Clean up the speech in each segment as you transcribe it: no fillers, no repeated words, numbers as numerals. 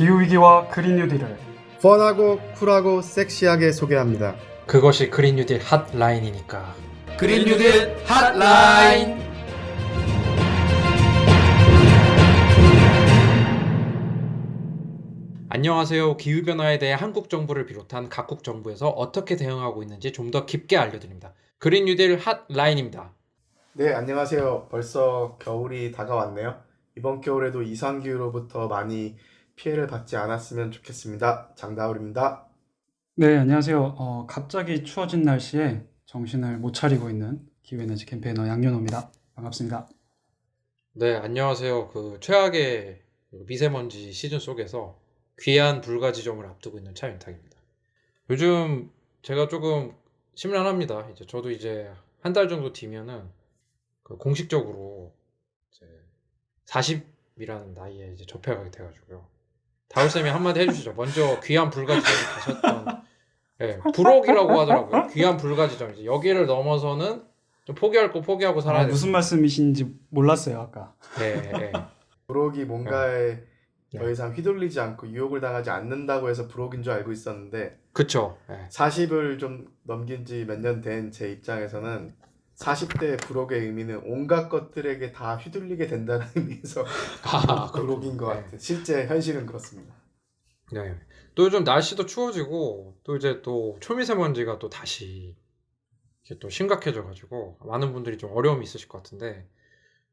기후위기와 그린 뉴딜을 펀하고 쿨하고 섹시하게 소개합니다. 그것이 그린 뉴딜 핫라인이니까. 그린 뉴딜 핫라인. 안녕하세요. 기후변화에 대해 한국 정부를 비롯한 각국 정부에서 어떻게 대응하고 있는지 좀 더 깊게 알려드립니다. 그린 뉴딜 핫라인입니다. 네, 안녕하세요. 벌써 겨울이 다가왔네요. 이번 겨울에도 이상기후로부터 많이 피해를 받지 않았으면 좋겠습니다. 장다울입니다. 네, 안녕하세요. 갑자기 추워진 날씨에 정신을 못 차리고 있는 기후에너지 캠페이너 양윤호입니다. 반갑습니다. 네, 안녕하세요. 최악의 미세먼지 시즌 속에서 귀한 불가지점을 앞두고 있는 차윤탁입니다. 요즘 제가 조금 심란합니다. 저도 한 달 정도 뒤면은 공식적으로 40이라는 나이에 접해가게 돼가지고요. 다울쌤이 한마디 해주시죠. 먼저 귀한 불가지점에 가셨던, 불혹이라고 하더라고요. 귀한 불가지점. 여기를 넘어서는 좀 포기할 거 포기하고 살아야 돼요. 무슨 말씀이신지 몰랐어요, 아까. 네. 불혹이 뭔가에 네. 더 이상 휘둘리지 않고 유혹을 당하지 않는다고 해서 불혹인 줄 알고 있었는데 그쵸. 40을 좀 넘긴 지 몇 년 된 제 입장에서는 40대의 불혹의 의미는 온갖 것들에게 다 휘둘리게 된다는 의미에서 불혹인 것 같아요. 실제 현실은 그렇습니다. 네. 또 요즘 날씨도 추워지고 또 초미세먼지가 또 다시 이렇게 또 심각해져가지고 많은 분들이 좀 어려움이 있으실 것 같은데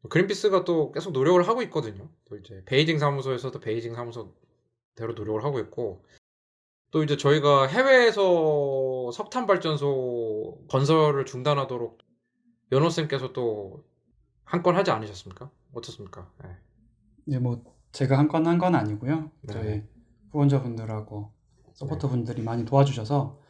그린피스가 또 계속 노력을 하고 있거든요. 또 베이징 사무소에서도 베이징 사무소대로 노력을 하고 있고 또 저희가 해외에서 석탄 발전소 건설을 중단하도록 연호쌤께서 또 한 건 하지 않으셨습니까? 어떻습니까? 네, 제가 한 건 아니고요. 네. 저희 후원자분들하고 서포터분들이 많이 도와주셔서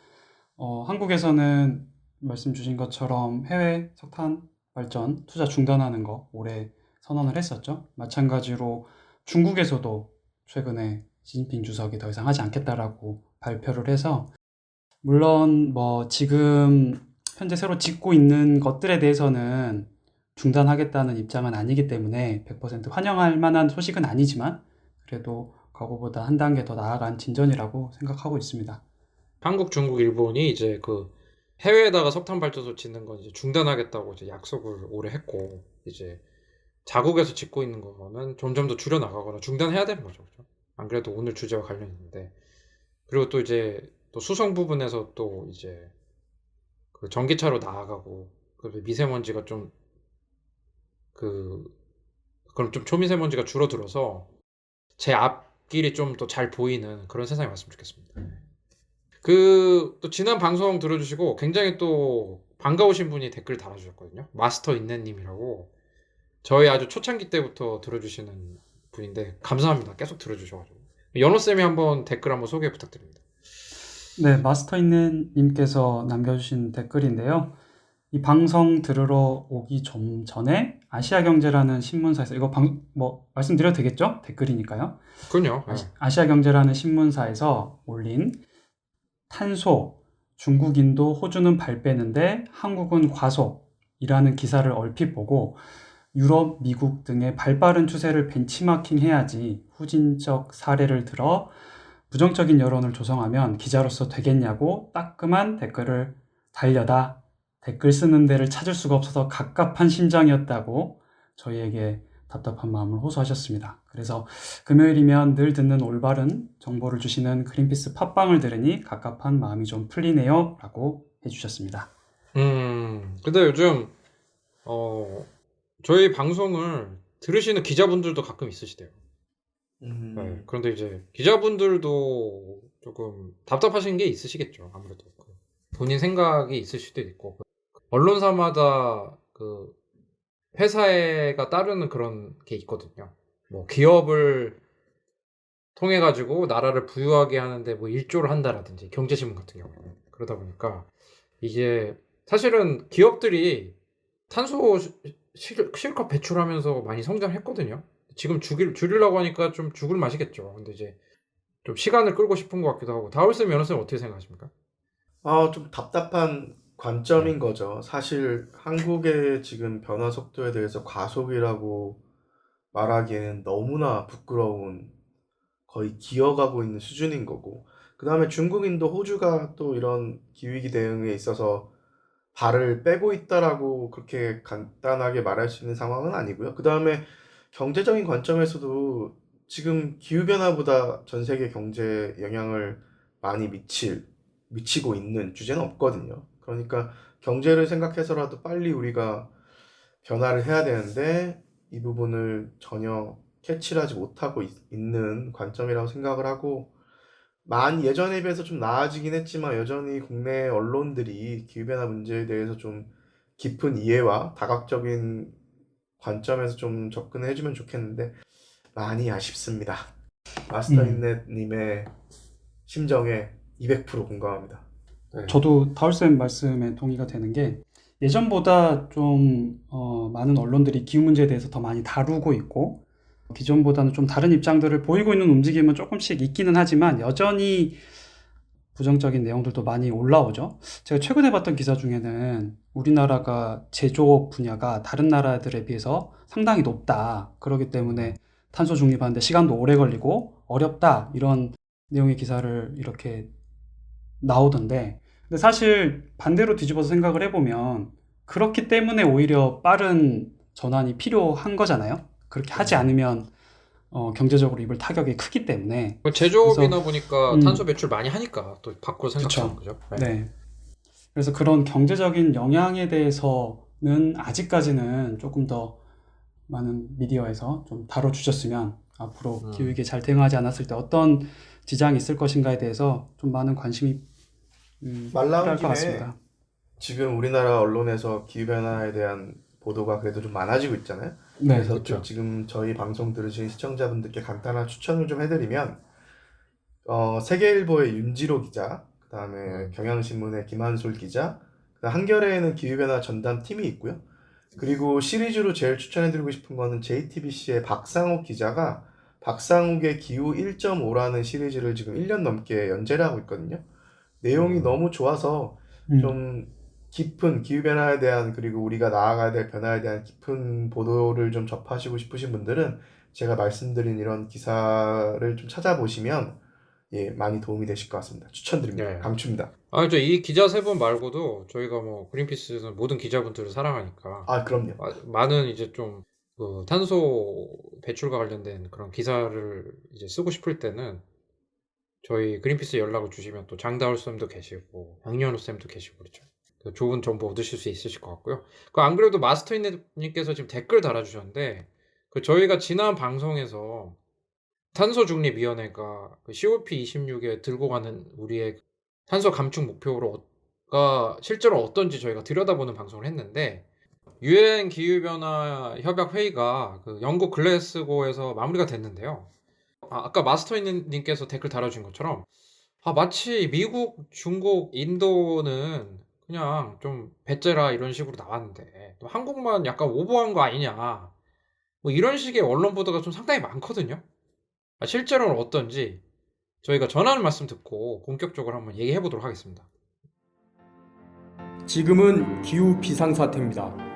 한국에서는 말씀 주신 것처럼 해외 석탄 발전 투자 중단하는 거 올해 선언을 했었죠. 마찬가지로 중국에서도 최근에 시진핑 주석이 더 이상 하지 않겠다라고 발표를 해서 물론 지금 현재 새로 짓고 있는 것들에 대해서는 중단하겠다는 입장은 아니기 때문에 100% 환영할 만한 소식은 아니지만 그래도 과거보다 한 단계 더 나아간 진전이라고 생각하고 있습니다. 한국, 중국, 일본이 해외에다가 석탄 발전소 짓는 건 중단하겠다고 약속을 올해 했고 자국에서 짓고 있는 거는 점점 더 줄여 나가거나 중단해야 되는 거죠. 그렇죠? 안 그래도 오늘 주제와 관련 있는데 그리고 또 수성 부분에서 또 전기차로 나아가고 미세먼지가 그럼 좀 초미세먼지가 줄어들어서 제 앞길이 좀 더 잘 보이는 그런 세상이 왔으면 좋겠습니다. 또 지난 방송 들어주시고 굉장히 또 반가우신 분이 댓글 달아주셨거든요. 마스터 인내님이라고 저희 아주 초창기 때부터 들어주시는 분인데 감사합니다. 계속 들어주셔가지고 연호쌤이 댓글 한번 소개 부탁드립니다. 네, 마스터 있는 님께서 남겨주신 댓글인데요. 이 방송 들으러 오기 좀 전에 아시아경제라는 신문사에서 이거 말씀드려도 되겠죠? 댓글이니까요. 그럼요. 아시아경제라는 신문사에서 올린 탄소, 중국, 인도, 호주는 발 빼는데 한국은 과속이라는 기사를 얼핏 보고 유럽, 미국 등의 발빠른 추세를 벤치마킹 해야지 후진적 사례를 들어 부정적인 여론을 조성하면 기자로서 되겠냐고 따끔한 댓글을 달려다 댓글 쓰는 데를 찾을 수가 없어서 갑갑한 심정이었다고 저희에게 답답한 마음을 호소하셨습니다. 그래서 금요일이면 늘 듣는 올바른 정보를 주시는 그린피스 팟빵을 들으니 갑갑한 마음이 좀 풀리네요 라고 해주셨습니다. 근데 요즘 저희 방송을 들으시는 기자분들도 가끔 있으시대요. 네, 그런데 기자분들도 조금 답답하신 게 있으시겠죠. 아무래도 본인 생각이 있을 수도 있고 언론사마다 회사가 따르는 그런 게 있거든요. 기업을 통해 가지고 나라를 부유하게 하는데 일조를 한다라든지 경제신문 같은 경우는 그러다 보니까 이게 사실은 기업들이 탄소 실컷 배출하면서 많이 성장했거든요. 지금 줄이려고 하니까 좀 죽을 맛이겠죠. 근데 좀 시간을 끌고 싶은 것 같기도 하고. 다울쌤, 연호쌤 어떻게 생각하십니까? 좀 답답한 관점인 거죠. 사실 한국의 지금 변화 속도에 대해서 과속이라고 말하기에는 너무나 부끄러운 거의 기어가고 있는 수준인 거고, 그 다음에 중국, 인도, 호주가 또 이런 기후위기 대응에 있어서 발을 빼고 있다라고 그렇게 간단하게 말할 수 있는 상황은 아니고요. 그 다음에 경제적인 관점에서도 지금 기후변화보다 전 세계 경제에 영향을 많이 미치고 있는 주제는 없거든요. 그러니까 경제를 생각해서라도 빨리 우리가 변화를 해야 되는데 이 부분을 전혀 캐치를 하지 못하고 있는 관점이라고 생각을 하고, 많이 예전에 비해서 좀 나아지긴 했지만 여전히 국내 언론들이 기후변화 문제에 대해서 좀 깊은 이해와 다각적인 관점에서 좀 접근을 해주면 좋겠는데 많이 아쉽습니다. 마스터인넷님의 심정에 200% 공감합니다. 네. 저도 다울쌤 말씀에 동의가 되는 게 예전보다 좀 많은 언론들이 기후 문제에 대해서 더 많이 다루고 있고 기존보다는 좀 다른 입장들을 보이고 있는 움직임은 조금씩 있기는 하지만 여전히 부정적인 내용들도 많이 올라오죠. 제가 최근에 봤던 기사 중에는 우리나라가 제조업 분야가 다른 나라들에 비해서 상당히 높다. 그렇기 때문에 탄소 중립하는데 시간도 오래 걸리고 어렵다. 이런 내용의 기사를 이렇게 나오던데, 근데 사실 반대로 뒤집어서 생각을 해보면 그렇기 때문에 오히려 빠른 전환이 필요한 거잖아요. 그렇게 하지 않으면 경제적으로 입을 타격이 크기 때문에. 제조업이나 보니까 음. 탄소 배출 많이 하니까 또 밖으로 생각하는 거죠. 네. 그래서 그런 경제적인 영향에 대해서는 아직까지는 조금 더 많은 미디어에서 좀 다뤄주셨으면 앞으로 기후위기에 잘 대응하지 않았을 때 어떤 지장이 있을 것인가에 대해서 좀 많은 관심이 말 나온 필요할 것 김에 같습니다. 지금 우리나라 언론에서 기후변화에 대한 보도가 그래도 좀 많아지고 있잖아요. 네, 그래서 그렇죠. 또 지금 저희 방송 들으신 시청자분들께 간단한 추천을 좀 해드리면, 세계일보의 윤지로 기자, 그 다음에 경향신문의 김한솔 기자, 그다음 한겨레에는 기후변화 전담팀이 있고요. 그리고 시리즈로 제일 추천해드리고 싶은 거는 JTBC의 박상욱 기자가 박상욱의 기후 1.5라는 시리즈를 지금 1년 넘게 연재를 하고 있거든요. 내용이 너무 좋아서 좀 깊은 기후변화에 대한, 그리고 우리가 나아가야 될 변화에 대한 깊은 보도를 좀 접하시고 싶으신 분들은 제가 말씀드린 이런 기사를 좀 찾아보시면 많이 도움이 되실 것 같습니다. 추천드립니다. 네. 강추입니다. 이 기자 세 분 말고도 저희가 뭐 그린피스는 모든 기자분들을 사랑하니까 아, 그럼요. 많은 이제 좀 그 탄소 배출과 관련된 그런 기사를 이제 쓰고 싶을 때는 저희 그린피스 연락을 주시면 또 장다울 쌤도 계시고 양현우 쌤도 계시고 그렇죠. 그래서 좋은 정보 얻으실 수 있으실 것 같고요. 안 그래도 마스터인넷님께서 지금 댓글 달아주셨는데, 저희가 지난 방송에서 탄소중립위원회가 그 COP26에 들고 가는 우리의 탄소 감축 목표가 실제로 어떤지 저희가 들여다보는 방송을 했는데, 유엔 기후변화 협약 회의가 그 영국 글래스고에서 마무리가 됐는데요. 아까 마스터님께서 댓글 달아주신 것처럼 마치 미국, 중국, 인도는 그냥 좀 배째라 이런 식으로 나왔는데 또 한국만 약간 오버한 거 아니냐, 뭐 이런 식의 언론 보도가 좀 상당히 많거든요. 실제로는 어떤지 저희가 전하는 말씀 듣고 본격적으로 한번 얘기해 보도록 하겠습니다. 지금은 기후 비상사태입니다.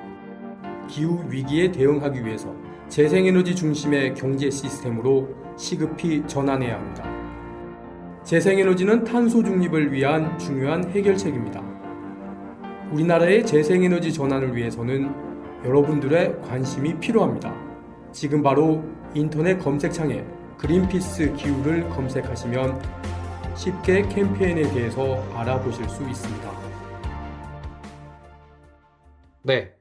기후 위기에 대응하기 위해서 재생에너지 중심의 경제 시스템으로 시급히 전환해야 합니다. 재생에너지는 탄소 중립을 위한 중요한 해결책입니다. 우리나라의 재생에너지 전환을 위해서는 여러분들의 관심이 필요합니다. 지금 바로 인터넷 검색창에 그린피스 기후를 검색하시면 쉽게 캠페인에 대해서 알아보실 수 있습니다. 네.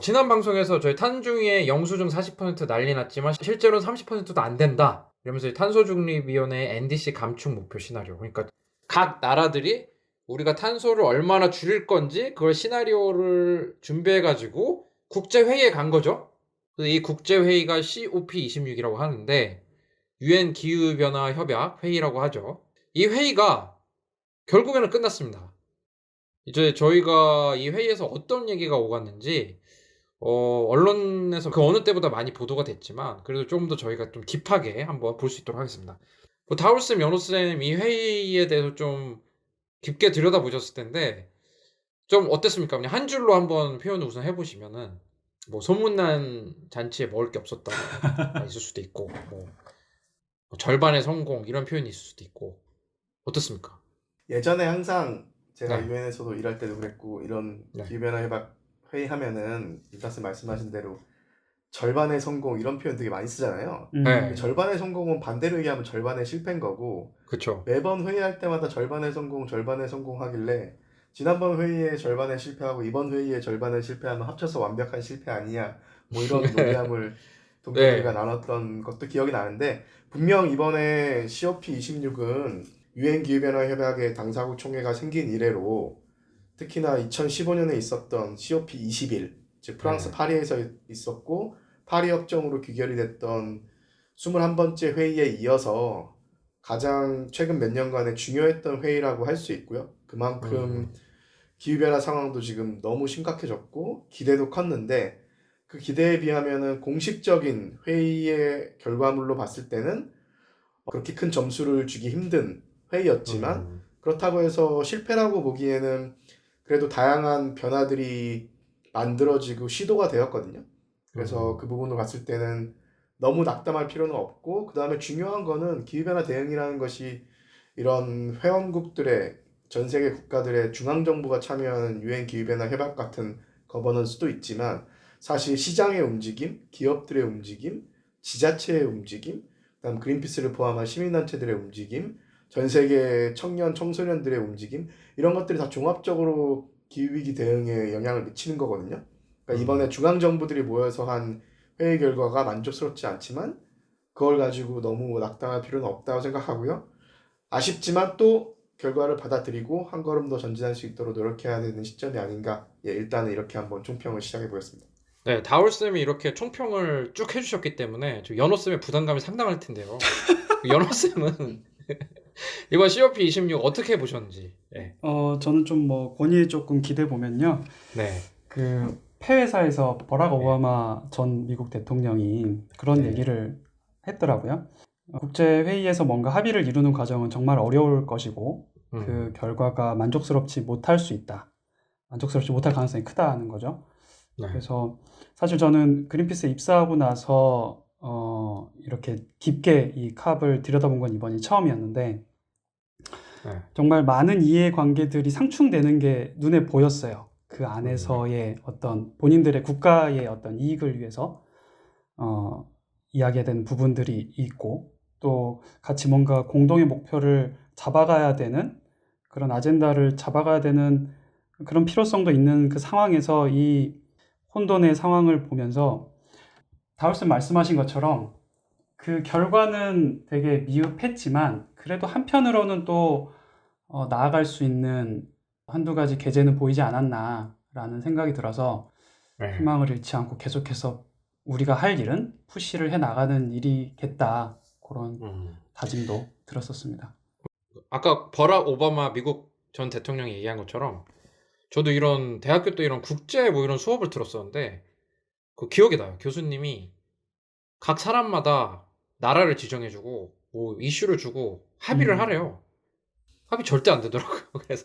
지난 방송에서 저희 탄중위의 영수증 40% 난리 났지만 실제로는 30%도 안 된다, 이러면서 탄소중립위원회의 NDC 감축 목표 시나리오, 그러니까 각 나라들이 우리가 탄소를 얼마나 줄일 건지 그걸 시나리오를 준비해가지고 국제회의에 간 거죠. 이 국제회의가 COP26이라고 하는데 유엔 기후변화 협약 회의라고 하죠. 이 회의가 결국에는 끝났습니다. 이제 저희가 이 회의에서 어떤 얘기가 오갔는지 언론에서 그 어느 때보다 많이 보도가 됐지만 그래도 조금 더 저희가 좀 딥하게 한번 볼 수 있도록 하겠습니다. 다울쌤, 연호쌤 이 회의에 대해서 좀 깊게 들여다보셨을 텐데 좀 어땠습니까? 그냥 한 줄로 한번 표현을 우선 해보시면은, 뭐 소문난 잔치에 먹을 게 없었다 있을 수도 있고, 뭐 뭐 절반의 성공 이런 표현이 있을 수도 있고 어떻습니까? 예전에 항상 제가 네. 유엔에서도 일할 때도 그랬고 이런 네. 기후변화 협약 회의하면은 일다스 말씀하신 대로 절반의 성공 이런 표현 되게 많이 쓰잖아요. 네. 절반의 성공은 반대로 얘기하면 절반의 실패인 거고 그쵸. 매번 회의할 때마다 절반의 성공 하길래 지난번 회의에 절반의 실패하고 이번 회의에 절반의 실패하면 합쳐서 완벽한 실패 아니냐 뭐 이런 논리함을 동료들과 나눴던 것도 기억이 나는데 분명 이번에 COP26은 유엔 기후변화 협약의 당사국 총회가 생긴 이래로 특히나 2015년에 있었던 COP21 즉 프랑스 네. 파리에서 있었고 파리 협정으로 귀결이 됐던 21번째 회의에 이어서 가장 최근 몇 년간의 중요했던 회의라고 할 수 있고요. 그만큼 기후변화 상황도 지금 너무 심각해졌고 기대도 컸는데 그 기대에 비하면은 공식적인 회의의 결과물로 봤을 때는 그렇게 큰 점수를 주기 힘든 회의였지만 그렇다고 해서 실패라고 보기에는 그래도 다양한 변화들이 만들어지고 시도가 되었거든요. 그래서 그 부분으로 봤을 때는 너무 낙담할 필요는 없고 그 다음에 중요한 거는 기후변화 대응이라는 것이 이런 회원국들의 전 세계 국가들의 중앙정부가 참여하는 유엔 기후변화 협약 같은 거버넌스도 있지만 사실 시장의 움직임, 기업들의 움직임, 지자체의 움직임, 그다음 그린피스를 포함한 시민단체들의 움직임, 전 세계 청년, 청소년들의 움직임 이런 것들이 다 종합적으로 기후위기 대응에 영향을 미치는 거거든요. 그러니까 이번에 중앙정부들이 모여서 한 회의 결과가 만족스럽지 않지만 그걸 가지고 너무 낙담할 필요는 없다고 생각하고요. 아쉽지만 또 결과를 받아들이고 한 걸음 더 전진할 수 있도록 노력해야 되는 시점이 아닌가. 예, 일단은 이렇게 한번 총평을 시작해 보겠습니다. 네, 다울쌤이 이렇게 총평을 쭉 해주셨기 때문에 저 연호쌤의 부담감이 상당할 텐데요. 연호쌤은 이번 COP26 어떻게 보셨는지. 네. 저는 좀 뭐 권위에 조금 기대 보면요. 네. 그 폐회사에서 버락 오바마 전 미국 대통령이 그런 네. 얘기를 했더라고요. 국제 회의에서 뭔가 합의를 이루는 과정은 정말 어려울 것이고 그 결과가 만족스럽지 못할 수 있다. 만족스럽지 못할 가능성이 크다는 거죠. 네. 그래서 사실 저는 그린피스에 입사하고 나서 이렇게 깊게 이 캅을 들여다본 건 이번이 처음이었는데 네. 정말 많은 이해관계들이 상충되는 게 눈에 보였어요. 그 안에서의 어떤 본인들의 국가의 어떤 이익을 위해서 이야기해야 되는 부분들이 있고 또 같이 뭔가 공동의 목표를 잡아가야 되는 그런 아젠다를 잡아가야 되는 그런 필요성도 있는 그 상황에서 이 혼돈의 상황을 보면서 다울쌤 말씀하신 것처럼 그 결과는 되게 미흡했지만 그래도 한편으로는 또 나아갈 수 있는 한두 가지 계제는 보이지 않았나라는 생각이 들어서 네. 희망을 잃지 않고 계속해서 우리가 할 일은 푸시를 해 나가는 일이겠다 그런 다짐도 들었었습니다. 아까 버락 오바마 미국 전 대통령이 얘기한 것처럼 저도 이런 대학교 때 이런 국제 뭐 이런 수업을 들었었는데 그 기억이 나요. 교수님이 각 사람마다 나라를 지정해주고 뭐 이슈를 주고 합의를 하래요. 합의 절대 안 되더라고요. 그래서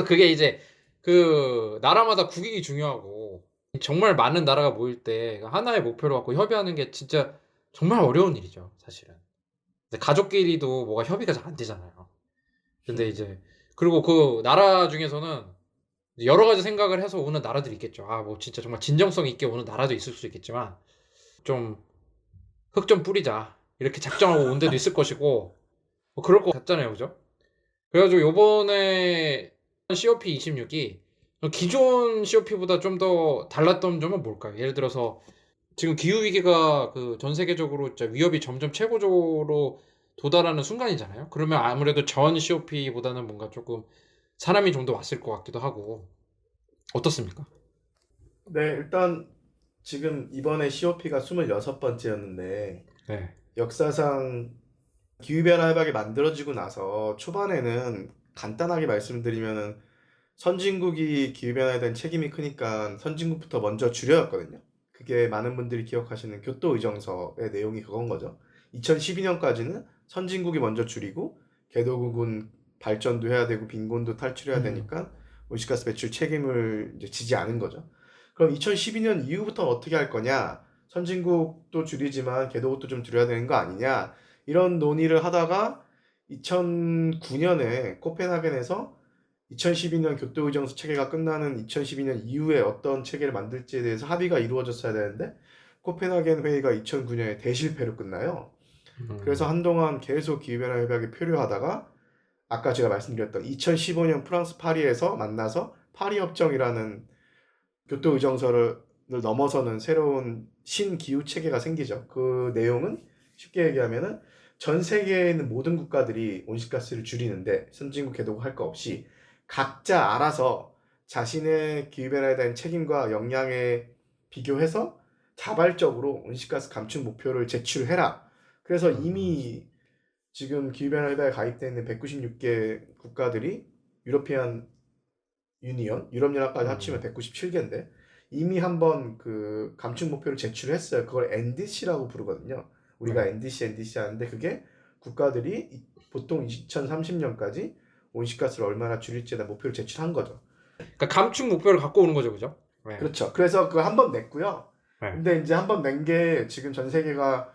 그게 이제 그 나라마다 국익이 중요하고 정말 많은 나라가 모일 때 하나의 목표를 갖고 협의하는 게 진짜 정말 어려운 일이죠, 사실은. 근데 가족끼리도 뭐가 협의가 잘 안 되잖아요. 근데 이제 그리고 그 나라 중에서는 여러 가지 생각을 해서 오는 나라들이 있겠죠. 아, 뭐 진짜 정말 진정성 있게 오는 나라도 있을 수 있겠지만 좀 흙 좀 뿌리자 이렇게 작정하고 온 데도 있을 것이고 뭐 그럴 것 같잖아요, 그죠? 그래가지고 요번에 COP26이 기존 COP보다 좀 더 달랐던 점은 뭘까요? 예를 들어서 지금 기후위기가 그 전 세계적으로 진짜 위협이 점점 최고조로 도달하는 순간이잖아요. 그러면 아무래도 전 COP보다는 뭔가 조금 사람이 좀 더 왔을 것 같기도 하고 어떻습니까? 네, 일단 지금 이번에 COP가 26번째였는데 네. 역사상 기후변화 협약이 만들어지고 나서 초반에는 간단하게 말씀드리면은 선진국이 기후변화에 대한 책임이 크니까 선진국부터 먼저 줄여왔거든요. 그게 많은 분들이 기억하시는 교토의정서의 내용이 그건 거죠. 2012년까지는 선진국이 먼저 줄이고 개도국은 발전도 해야 되고 빈곤도 탈출해야 되니까 온실가스 배출 책임을 이제 지지 않은 거죠. 그럼 2012년 이후부터 어떻게 할 거냐? 선진국도 줄이지만 개도국도 좀 줄여야 되는 거 아니냐? 이런 논의를 하다가 2009년에 코펜하겐에서 2012년 교토의정서 체계가 끝나는 2012년 이후에 어떤 체계를 만들지에 대해서 합의가 이루어졌어야 되는데 코펜하겐 회의가 2009년에 대실패로 끝나요. 그래서 한동안 계속 기후변화 협약이 표류하다가 아까 제가 말씀드렸던 2015년 프랑스 파리에서 만나서 파리협정이라는 교토의정서를 넘어서는 새로운 신기후 체계가 생기죠. 그 내용은 쉽게 얘기하면은 전 세계에 있는 모든 국가들이 온실가스를 줄이는데 선진국 개도국 할 거 없이 각자 알아서 자신의 기후변화에 대한 책임과 역량에 비교해서 자발적으로 온실가스 감축 목표를 제출해라. 그래서 이미 지금 기후변화 협약에 가입되어 있는 196개 국가들이 유러피안 유니언, 유럽연합까지 합치면 197개인데 이미 한번 그 감축 목표를 제출했어요. 그걸 NDC라고 부르거든요. 우리가 NDC 하는데 그게 국가들이 보통 2030년까지 온실가스를 얼마나 줄일지에 대한 목표를 제출한 거죠. 그러니까 감축 목표를 갖고 오는 거죠, 그죠? 네. 그렇죠. 그래서 그거 한 번 냈고요. 네. 근데 이제 한 번 낸 게 지금 전 세계가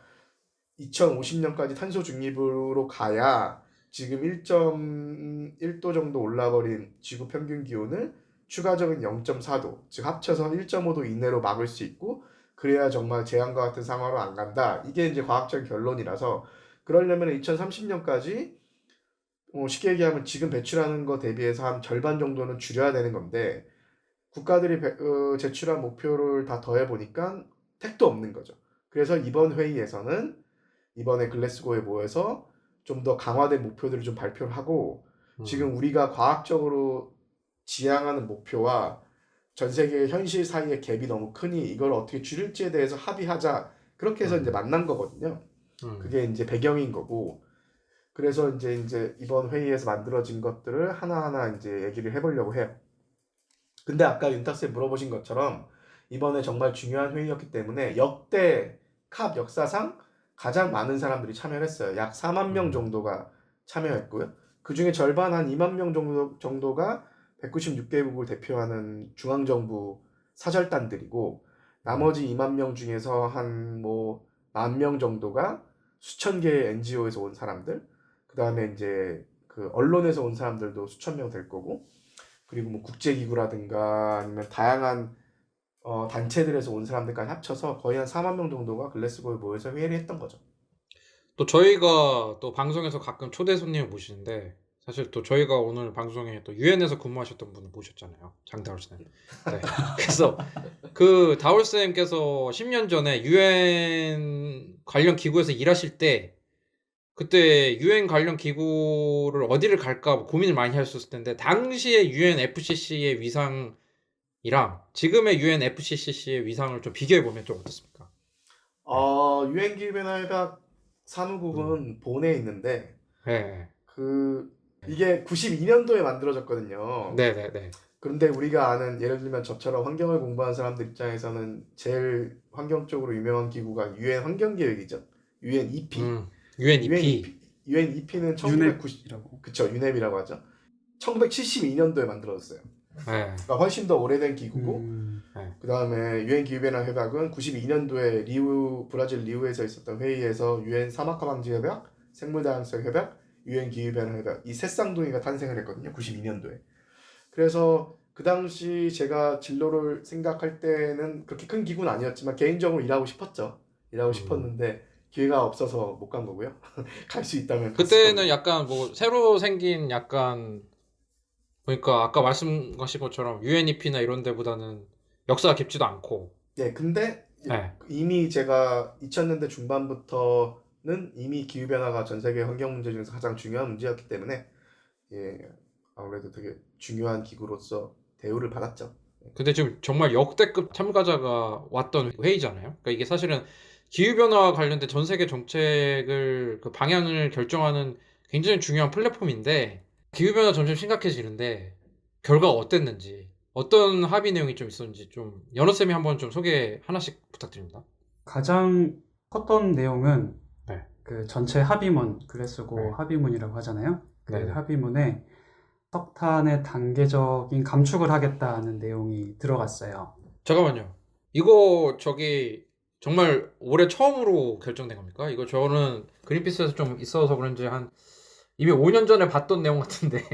2050년까지 탄소 중립으로 가야 지금 1.1도 정도 올라버린 지구 평균 기온을 추가적인 0.4도, 즉 합쳐서 1.5도 이내로 막을 수 있고 그래야 정말 재앙과 같은 상황으로 안 간다. 이게 이제 과학적인 결론이라서 그러려면 2030년까지 쉽게 얘기하면 지금 배출하는 거 대비해서 한 절반 정도는 줄여야 되는 건데 국가들이 제출한 목표를 다 더해보니까 택도 없는 거죠. 그래서 이번 회의에서는 이번에 글래스고에 모여서 좀 더 강화된 목표들을 좀 발표를 하고 지금 우리가 과학적으로 지향하는 목표와 전 세계의 현실 사이의 갭이 너무 크니 이걸 어떻게 줄일지에 대해서 합의하자. 그렇게 해서 이제 만난 거거든요. 그게 이제 배경인 거고. 그래서 이제 이번 회의에서 만들어진 것들을 하나하나 이제 얘기를 해보려고 해요. 근데 아까 윤탁쌤 물어보신 것처럼 이번에 정말 중요한 회의였기 때문에 역대 캅 역사상 가장 많은 사람들이 참여를 했어요. 약 4만 명 정도가 참여했고요. 그 중에 절반 한 2만 명 정도가 196개국을 대표하는 중앙정부 사절단들이고 나머지 2만 명 중에서 한 10,000명 정도가 수천 개의 NGO에서 온 사람들, 그 다음에 이제 그 언론에서 온 사람들도 수천 명 될 거고, 그리고 뭐 국제기구라든가 아니면 다양한 단체들에서 온 사람들까지 합쳐서 거의 한 4만 명 정도가 글래스고에 모여서 회의를 했던 거죠. 또 저희가 또 방송에서 가끔 초대 손님을 모시는데 사실 또 저희가 오늘 방송에 또 유엔에서 근무하셨던 분을 모셨잖아요. 장다울쌤. 네. 그래서 그 다울쌤께서 10년 전에 유엔 관련 기구에서 일하실 때 그때 유엔 관련 기구를 어디를 갈까 고민을 많이 하셨을 텐데 당시에 UNFCC의 위상이랑 지금의 UNFCC의 위상을 좀 비교해 보면 좀 어떻습니까? 유엔 기후변화 협약 사무국은 본에 있는데 네. 이게 92년도에 만들어졌거든요. 네네네. 그런데 우리가 아는 예를 들면 저처럼 환경을 공부하는 사람들 입장에서는 제일 환경 쪽으로 유명한 기구가 유엔 환경기획이죠. UNEP. UNEP. UNEP는 1990이라고. 그쵸, UNEP이라고 하죠. 1972년도에 만들어졌어요. 네. 그러니까 훨씬 더 오래된 기구고, 그 다음에 유엔 기후변화 협약은 92년도에 브라질 리우에서 있었던 회의에서 유엔 사막화 방지 협약, 생물 다양성 협약, 유엔 기후변화 협약 이 세 쌍둥이가 탄생을 했거든요. 92년도에. 그래서 그 당시 제가 진로를 생각할 때는 그렇게 큰 기구는 아니었지만 개인적으로 일하고 싶었죠. 일하고 싶었는데 기회가 없어서 못 간 거고요. 갈 수 있다면 그때는 약간 뭐 새로 생긴 약간 그러니까 아까 말씀하신 것처럼 UNEP나 이런 데보다는 역사가 깊지도 않고. 네, 근데 네. 이미 제가 2000년대 중반부터는 이미 기후변화가 전 세계 환경 문제 중에서 가장 중요한 문제였기 때문에 아무래도 되게 중요한 기구로서 대우를 받았죠. 근데 지금 정말 역대급 참가자가 왔던 회의잖아요. 그러니까 이게 사실은 기후변화와 관련된 전 세계 정책을 그 방향을 결정하는 굉장히 중요한 플랫폼인데 기후변화 점점 심각해지는데 결과가 어땠는지 어떤 합의 내용이 좀 있었는지 좀 연어쌤이 한번 좀 소개 하나씩 부탁드립니다. 가장 컸던 내용은 네. 그 전체 합의문, 글래스고 네. 합의문이라고 하잖아요. 그 네. 합의문에 석탄의 단계적인 감축을 하겠다는 내용이 들어갔어요. 잠깐만요. 이거 정말 올해 처음으로 결정된 겁니까? 이거 저는 그린피스에서 좀 있어서 그런지 한 이미 5년 전에 봤던 내용 같은데.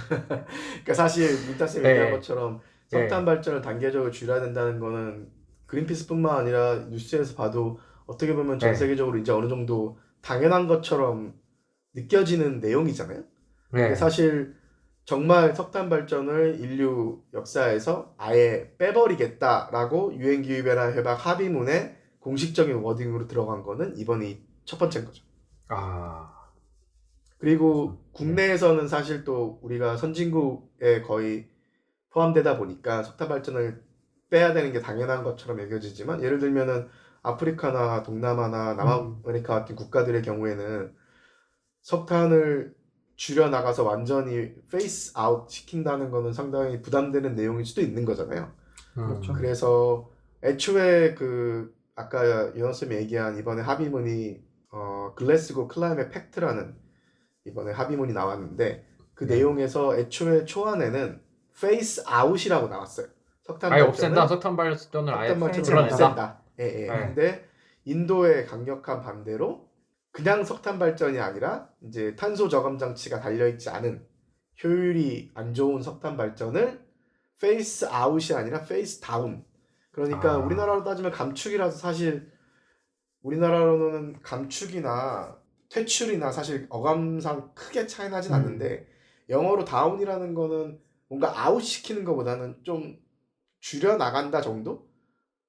그러니까 사실 민타쌤이 네. 얘기한 것처럼 석탄 네. 발전을 단계적으로 줄여야 된다는 거는 그린피스뿐만 아니라 뉴스에서 봐도 어떻게 보면 전 네. 세계적으로 이제 어느 정도 당연한 것처럼 느껴지는 내용이잖아요. 근데 네. 사실 정말 석탄 발전을 인류 역사에서 아예 빼버리겠다라고 유엔 기후 변화 협약 합의문에 공식적인 워딩으로 들어간 거는 이번이 첫 번째인 거죠. 아, 그리고 국내에서는 사실 또 우리가 선진국에 거의 포함되다 보니까 석탄 발전을 빼야 되는 게 당연한 것처럼 여겨지지만 예를 들면은 아프리카나 동남아나 남아메리카 같은 국가들의 경우에는 석탄을 줄여 나가서 완전히 페이스 아웃 시킨다는 거는 상당히 부담되는 내용일 수도 있는 거잖아요. 그렇죠. 그래서 애초에 그 아까 연호쌤이 얘기한 이번에 합의문이 글래스고 클라이맥 팩트라는 이번에 합의문이 나왔는데 그 네. 내용에서 애초에 초안에는 페이스 아웃이라고 나왔어요. 석탄 아예 발전을 없앤다. 석탄 발전을 아예 석탄 발전을 줄여낸다. 없앤다. 예, 예. 네. 근데 인도의 강력한 반대로 그냥 석탄 발전이 아니라 이제 탄소 저감 장치가 달려 있지 않은 효율이 안 좋은 석탄 발전을 페이스 아웃이 아니라 페이스 다운. 그러니까 아. 우리나라로 따지면 감축이라서 사실 우리나라로는 감축이나 퇴출이나 사실 어감상 크게 차이 나진 않는데 영어로 다운이라는 거는 뭔가 아웃 시키는 것보다는 좀 줄여 나간다 정도?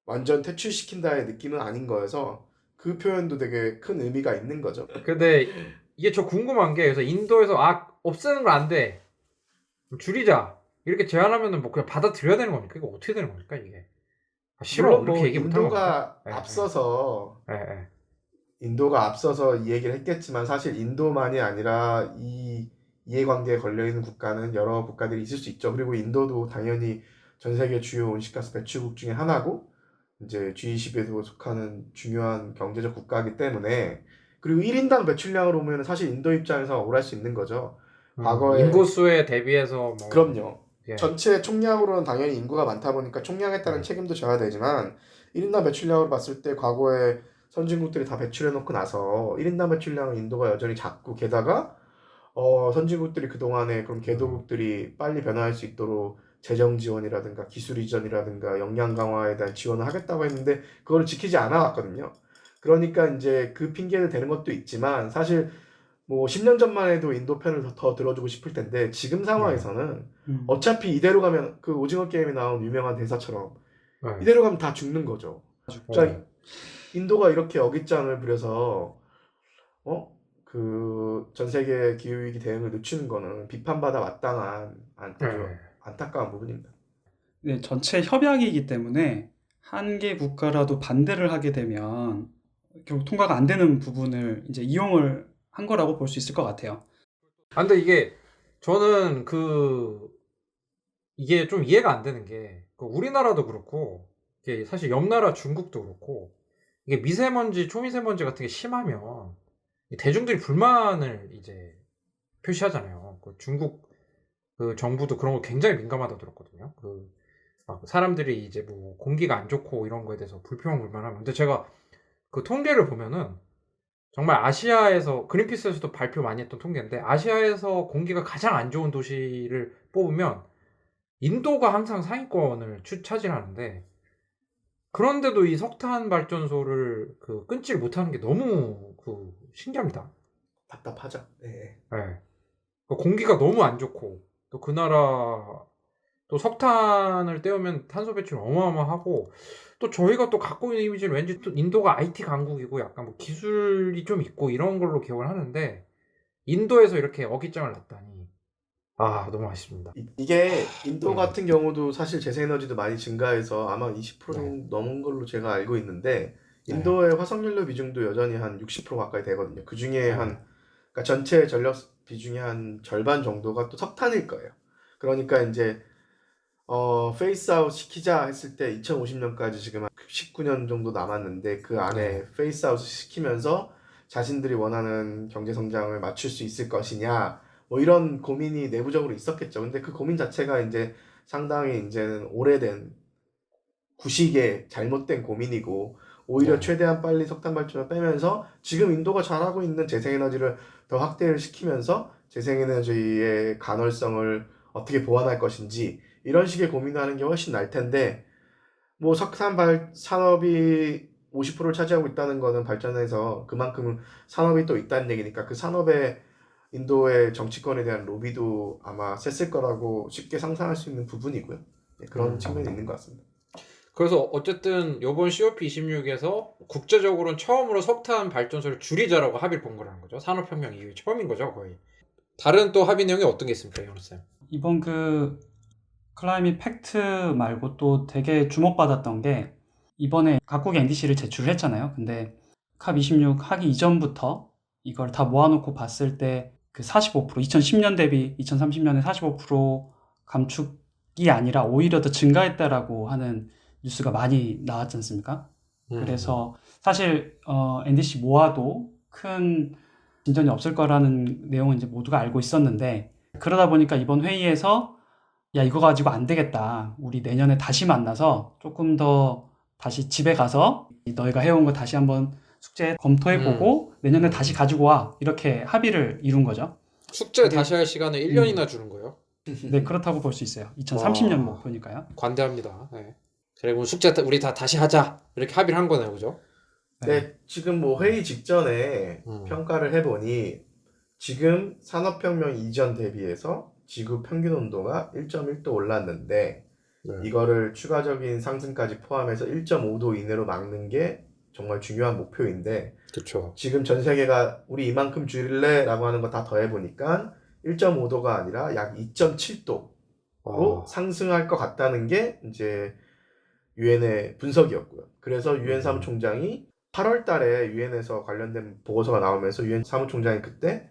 완전 퇴출시킨다의 느낌은 아닌 거여서 그 표현도 되게 큰 의미가 있는 거죠. 근데 이게 저 궁금한 게 그래서 인도에서 없애는 거 안 돼. 줄이자. 이렇게 제안하면은 뭐 그냥 받아들여야 되는 겁니까? 이거 어떻게 되는 겁니까, 이게? 싫어. 물론 이렇게 뭐 얘기 못 하는 인도가 겁니까? 예, 앞서서 예, 예. 인도가 앞서서 이 얘기를 했겠지만 사실 인도만이 아니라 이 이해관계에 걸려있는 국가는 여러 국가들이 있을 수 있죠. 그리고 인도도 당연히 전 세계 주요 온실가스 배출국 중에 하나고 이제 G20에도 속하는 중요한 경제적 국가이기 때문에 그리고 1인당 배출량으로 보면 사실 인도 입장에서 억울할 수 있는 거죠. 과거에 인구수에 대비해서 뭐 그럼요. 예. 전체 총량으로는 당연히 인구가 많다 보니까 총량에 따른 책임도 져야 되지만 1인당 배출량으로 봤을 때 과거에 선진국들이 다 배출해놓고 나서 1인당 배출량은 인도가 여전히 작고 게다가 선진국들이 그동안에 그럼 개도국들이 빨리 변화할 수 있도록 재정 지원이라든가 기술 이전이라든가 역량 강화에 대한 지원을 하겠다고 했는데 그걸 지키지 않아 왔거든요. 그러니까 이제 그 핑계를 대는 것도 있지만 사실 뭐 10년 전만 해도 인도 편을 더 들어주고 싶을 텐데 지금 상황에서는 어차피 이대로 가면 그 오징어 게임에 나온 유명한 대사처럼 네. 이대로 가면 다 죽는 거죠. 자, 인도가 이렇게 어깃장을 부려서 그 전 세계 기후위기 대응을 늦추는 거는 비판받아 마땅한 아주 안타까운 부분입니다. 네, 전체 협약이기 때문에 한 개 국가라도 반대를 하게 되면 결국 통과가 안 되는 부분을 이제 이용을 한 거라고 볼 수 있을 것 같아요. 근데 이게 저는 이게 좀 이해가 안 되는 게 우리나라도 그렇고 이게 사실 옆 나라 중국도 그렇고 이게 미세먼지, 초미세먼지 같은 게 심하면 대중들이 불만을 이제 표시하잖아요. 중국 그 정부도 그런 거 굉장히 민감하다 들었거든요. 막 사람들이 이제 뭐 공기가 안 좋고 이런 거에 대해서 불평불만하면 근데 제가 그 통계를 보면은 정말 아시아에서 그린피스에서도 발표 많이 했던 통계인데 아시아에서 공기가 가장 안 좋은 도시를 뽑으면 인도가 항상 상위권을 차지하는데 그런데도 이 석탄 발전소를 끊지를 못하는 게 너무 신기합니다. 답답하죠. 네. 네. 공기가 너무 안 좋고 또 그 나라 또 석탄을 떼우면 탄소 배출 어마어마하고 또 저희가 또 갖고 있는 이미지는 왠지 또 인도가 IT 강국이고 약간 뭐 기술이 좀 있고 이런 걸로 기억을 하는데 인도에서 이렇게 어깃장을 놨다니 너무 아쉽습니다. 이게 인도 같은 경우도 사실 재생에너지도 많이 증가해서 아마 20% 넘은 걸로 제가 알고 있는데 인도의 화석연료 비중도 여전히 한 60% 가까이 되거든요. 그 중에 그러니까 전체 전력 비중의 한 절반 정도가 또 석탄일 거예요. 그러니까 이제 페이스아웃 시키자 했을 때 2050년까지 지금 한 19년 정도 남았는데 그 안에 페이스아웃 시키면서 자신들이 원하는 경제 성장을 맞출 수 있을 것이냐 뭐 이런 고민이 내부적으로 있었겠죠. 근데 그 고민 자체가 이제 상당히 이제는 오래된 구식의 잘못된 고민이고 오히려 네. 최대한 빨리 석탄 발전을 빼면서 지금 인도가 잘하고 있는 재생에너지를 더 확대를 시키면서 재생에너지의 간헐성을 어떻게 보완할 것인지 이런 식의 고민하는 게 훨씬 날 텐데 뭐 산업이 50%를 차지하고 있다는 거는 발전해서 그만큼 산업이 또 있다는 얘기니까 그 산업에 인도의 정치권에 대한 로비도 아마 셌을 거라고 쉽게 상상할 수 있는 부분이고요. 네, 그런 측면이 있는 것 같습니다. 그래서 어쨌든 이번 COP26에서 국제적으로는 처음으로 석탄 발전소를 줄이자라고 합의를 본 거라는 거죠. 산업혁명 이후에 처음인 거죠, 거의. 다른 또 합의 내용이 어떤 게 있습니까, 영훈 쌤? 이번 그 클라이밋 팩트 말고 또 되게 주목받았던 게 이번에 각국의 NDC를 제출했잖아요. 근데 캅26 하기 이전부터 이걸 다 모아놓고 봤을 때 그 45% 2010년 대비 2030년에 45% 감축이 아니라 오히려 더 증가했다라고 하는 뉴스가 많이 나왔지 않습니까? 그래서 사실 NDC 모아도 큰 진전이 없을 거라는 내용은 이제 모두가 알고 있었는데 그러다 보니까 이번 회의에서 야 이거 가지고 안 되겠다. 우리 내년에 다시 만나서 조금 더 다시 집에 가서 너희가 해온 거 다시 한번 숙제 검토해보고 내년에 다시 가지고 와. 이렇게 합의를 이룬 거죠. 숙제 다시 할 시간을 1년이나 주는 거예요. 네, 그렇다고 볼 수 있어요. 2030년 와. 목표니까요. 관대합니다. 네. 그리고 숙제 우리 다 다시 하자 이렇게 합의를 한 거네요, 그죠? 네, 지금 뭐 회의 직전에 평가를 해보니 지금 산업혁명 이전 대비해서 지구 평균 온도가 1.1도 올랐는데 네. 이거를 추가적인 상승까지 포함해서 1.5도 이내로 막는 게 정말 중요한 목표인데 그렇죠. 지금 전 세계가 우리 이만큼 줄일래? 라고 하는 거 다 더해보니까 1.5도가 아니라 약 2.7도로 상승할 것 같다는 게 이제 유엔의 분석이었고요. 그래서 유엔 사무총장이 8월 달에 유엔에서 관련된 보고서가 나오면서 유엔 사무총장이 그때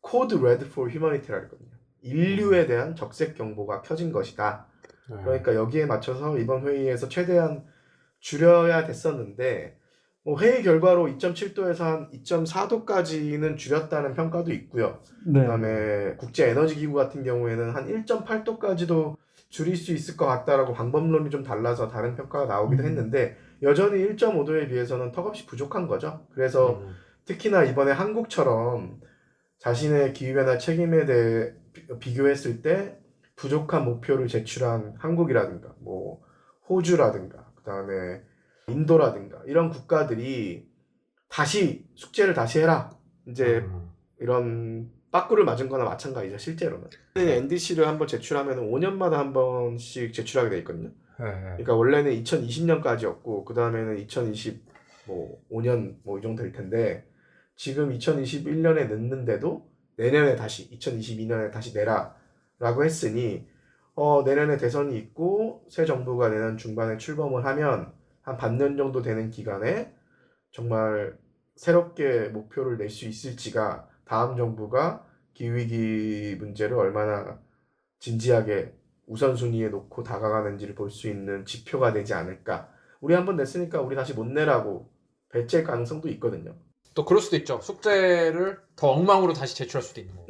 Code Red for Humanity라고 했거든요. 인류에 대한 적색 경보가 켜진 것이다. 그러니까 여기에 맞춰서 이번 회의에서 최대한 줄여야 됐었는데 뭐 회의 결과로 2.7도에서 한 2.4도까지는 줄였다는 평가도 있고요. 네. 그다음에 국제에너지기구 같은 경우에는 한 1.8도까지도 줄일 수 있을 것 같다라고 방법론이 좀 달라서 다른 평가가 나오기도 했는데 여전히 1.5도에 비해서는 턱없이 부족한 거죠. 그래서 특히나 이번에 한국처럼 자신의 기후변화 책임에 대해 비교했을 때 부족한 목표를 제출한 한국이라든가 뭐 호주라든가 그다음에 인도라든가 이런 국가들이 다시 숙제를 다시 해라 이제 이런 빠꾸를 맞은 거나 마찬가지죠. 실제로는 NDC를 한번 제출하면 5년마다 한 번씩 제출하게 돼 있거든요. 그러니까 원래는 2020년까지였고 그 다음에는 2025년 뭐 이 정도 될 텐데 지금 2021년에 늦는데도 내년에 다시 2022년에 다시 내라라고 했으니 내년에 대선이 있고 새 정부가 내년 중반에 출범을 하면 한 반년 정도 되는 기간에 정말 새롭게 목표를 낼 수 있을지가 다음 정부가 기후위기 문제를 얼마나 진지하게 우선순위에 놓고 다가가는지를 볼 수 있는 지표가 되지 않을까. 우리 한번 냈으니까 우리 다시 못 내라고 배째일 가능성도 있거든요. 또 그럴 수도 있죠. 숙제를 더 엉망으로 다시 제출할 수도 있는 거고.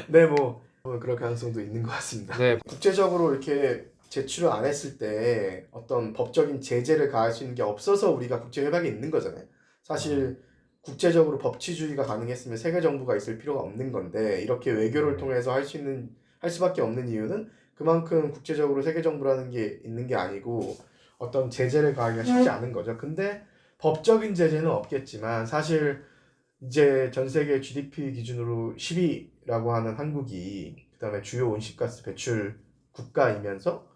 네, 뭐 그럴 가능성도 있는 것 같습니다. 네. 국제적으로 이렇게 제출을 안 했을 때 어떤 법적인 제재를 가할 수 있는 게 없어서 우리가 국제협약에 있는 거잖아요. 사실 국제적으로 법치주의가 가능했으면 세계 정부가 있을 필요가 없는 건데 이렇게 외교를 통해서 할 수밖에 없는 이유는 그만큼 국제적으로 세계 정부라는 게 있는 게 아니고 어떤 제재를 가하기가 쉽지 않은 거죠. 근데 법적인 제재는 없겠지만 사실 이제 전 세계 GDP 기준으로 10위라고 하는 한국이 그다음에 주요 온실가스 배출 국가이면서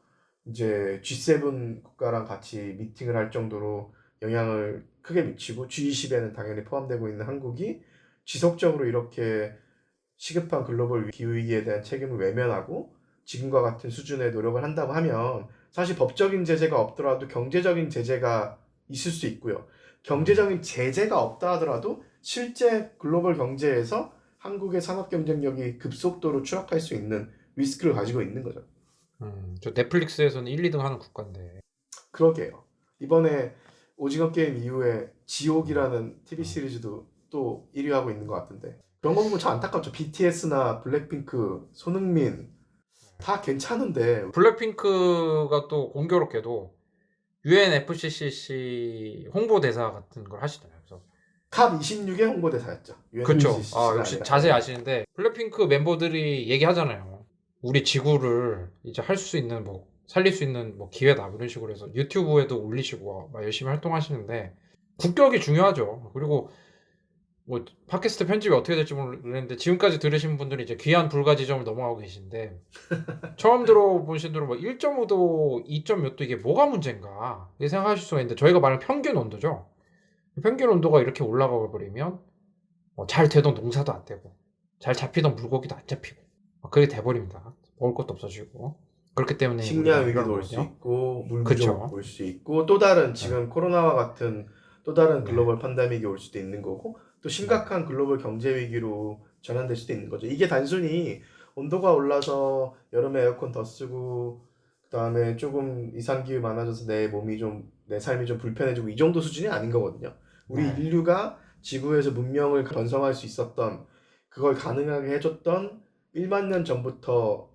이제 G7 국가랑 같이 미팅을 할 정도로 영향을 크게 미치고 G20에는 당연히 포함되고 있는 한국이 지속적으로 이렇게 시급한 글로벌 기후위기에 대한 책임을 외면하고 지금과 같은 수준의 노력을 한다고 하면 사실 법적인 제재가 없더라도 경제적인 제재가 있을 수 있고요. 경제적인 제재가 없다 하더라도 실제 글로벌 경제에서 한국의 산업 경쟁력이 급속도로 추락할 수 있는 리스크를 가지고 있는 거죠. 저 넷플릭스에서는 1, 2등 하는 국가인데. 그러게요. 이번에 오징어 게임 이후에 지옥이라는 TV 시리즈도 또 1위 하고 있는 것 같은데 그런 거 보면 참 안타깝죠. BTS나 블랙핑크, 손흥민 다 괜찮은데 블랙핑크가 또 공교롭게도 UNFCCC 홍보대사 같은 걸 하시더라고요. 그래서 캅 26의 홍보대사였죠. 그렇죠. UNFCCC 가 역시 아니라. 자세히 아시는데 블랙핑크 멤버들이 얘기하잖아요. 우리 지구를 이제 할 수 있는 뭐 살릴 수 있는 뭐 기회다 이런 식으로 해서 유튜브에도 올리시고 막 열심히 활동하시는데 국격이 중요하죠. 그리고 뭐 팟캐스트 편집이 어떻게 될지 모르겠는데 지금까지 들으신 분들이 이제 귀한 불가 지점을 넘어가고 계신데 처음 들어보신 분들은 뭐 1.5도, 2몇 도 이게 뭐가 문제인가 이렇게 생각하실 수가 있는데 저희가 말하는 평균 온도죠. 평균 온도가 이렇게 올라가 버리면 잘 되던 농사도 안 되고 잘 잡히던 물고기도 안 잡히고 그렇게 돼버립니다. 먹을 것도 없어지고 그렇기 때문에 식량 우리가 위기도 이런 올 수 거거든요. 있고 물 그쵸. 부족 올 수 있고 또 다른 지금 코로나와 같은 또 다른 글로벌 팬데믹이 올 수도 있는 거고 또 심각한 글로벌 경제 위기로 전환될 수도 있는 거죠. 이게 단순히 온도가 올라서 여름에 에어컨 더 쓰고 그다음에 조금 이상기후 많아져서 내 몸이 좀 내 삶이 좀 불편해지고 이 정도 수준이 아닌 거거든요. 우리 네. 인류가 지구에서 문명을 전성할 수 있었던 그걸 가능하게 해줬던 1만 년 전부터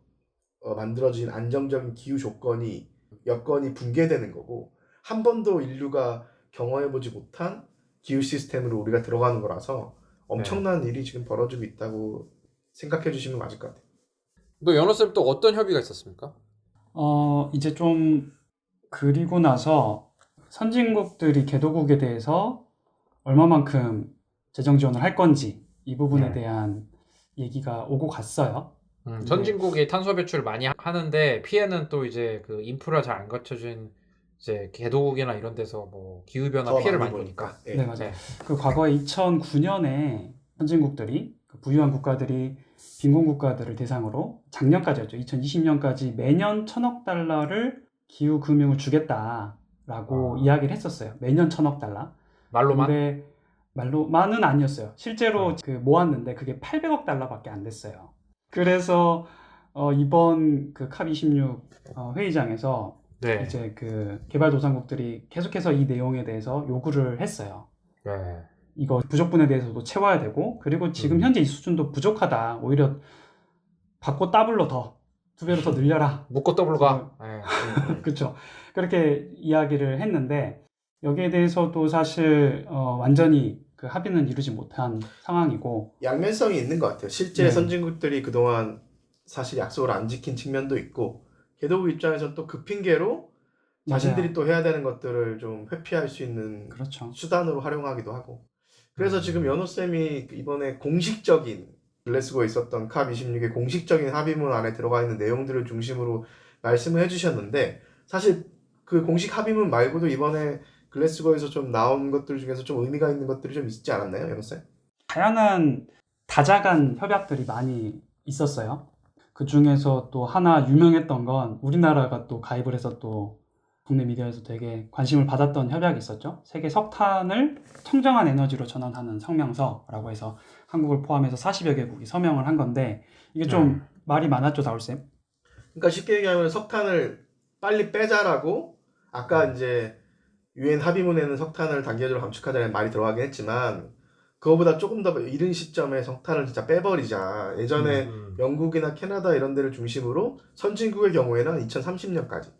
만들어진 안정적인 기후 조건이 여건이 붕괴되는 거고 한 번도 인류가 경험해보지 못한 기후 시스템으로 우리가 들어가는 거라서 엄청난 일이 지금 벌어지고 있다고 생각해 주시면 맞을 것 같아요. 또 연호쌤 또 어떤 협의가 있었습니까? 이제 좀 그리고 나서 선진국들이 개도국에 대해서 얼마만큼 재정 지원을 할 건지 이 부분에 네. 대한 얘기가 오고 갔어요. 선진국이 탄소 배출을 많이 하는데 피해는 또 이제 그 인프라 잘 안 갖춰진 이제 개도국이나 이런 데서 뭐 기후 변화 더 피해를 많이 많이 보니까. 예. 네, 맞아요. 그 과거에 2009년에 선진국들이 그 부유한 국가들이 빈곤 국가들을 대상으로 작년까지였죠. 2020년까지 매년 1,000억 달러를 기후 금융을 주겠다라고 이야기를 했었어요. 매년 1,000억 달러. 말로만? 근데 말로만은 아니었어요. 실제로 그 모았는데 그게 800억 달러밖에 안 됐어요. 그래서 이번 그 캅26 회의장에서 네. 이제 그 개발도상국들이 계속해서 이 내용에 대해서 요구를 했어요. 네. 이거 부족분에 대해서도 채워야 되고 그리고 지금 현재 이 수준도 부족하다. 오히려 받고 더블로 더, 2배로 더 늘려라. 묶고 더블 가. 네. 그렇죠. 그렇게 이야기를 했는데 여기에 대해서도 사실 완전히 그 합의는 이루지 못한 상황이고 양면성이 있는 것 같아요. 실제 네. 선진국들이 그동안 사실 약속을 안 지킨 측면도 있고 개도국 입장에서는 또 그 핑계로 자신들이 맞아요. 또 해야 되는 것들을 좀 회피할 수 있는 그렇죠. 수단으로 활용하기도 하고 그래서 지금 연호쌤이 이번에 공식적인 글래스고에 있었던 캅26의 공식적인 합의문 안에 들어가 있는 내용들을 중심으로 말씀을 해주셨는데 사실 그 공식 합의문 말고도 이번에 글래스고에서 좀 나온 것들 중에서 좀 의미가 있는 것들이 좀 있지 않았나요, 연호쌤? 다양한 다자간 협약들이 많이 있었어요. 그 중에서 또 하나 유명했던 건 우리나라가 또 가입을 해서 또 국내 미디어에서 되게 관심을 받았던 협약이 있었죠. 세계 석탄을 청정한 에너지로 전환하는 성명서라고 해서 한국을 포함해서 40여 개국이 서명을 한 건데 이게 좀 말이 많았죠, 다울쌤? 그러니까 쉽게 얘기하면 석탄을 빨리 빼자라고 아까 이제 유엔 합의문에는 석탄을 단계적으로 감축하자는 말이 들어가긴 했지만 그거보다 조금 더 이른 시점에 석탄을 진짜 빼버리자. 예전에 영국이나 캐나다 이런 데를 중심으로 선진국의 경우에는 2030년까지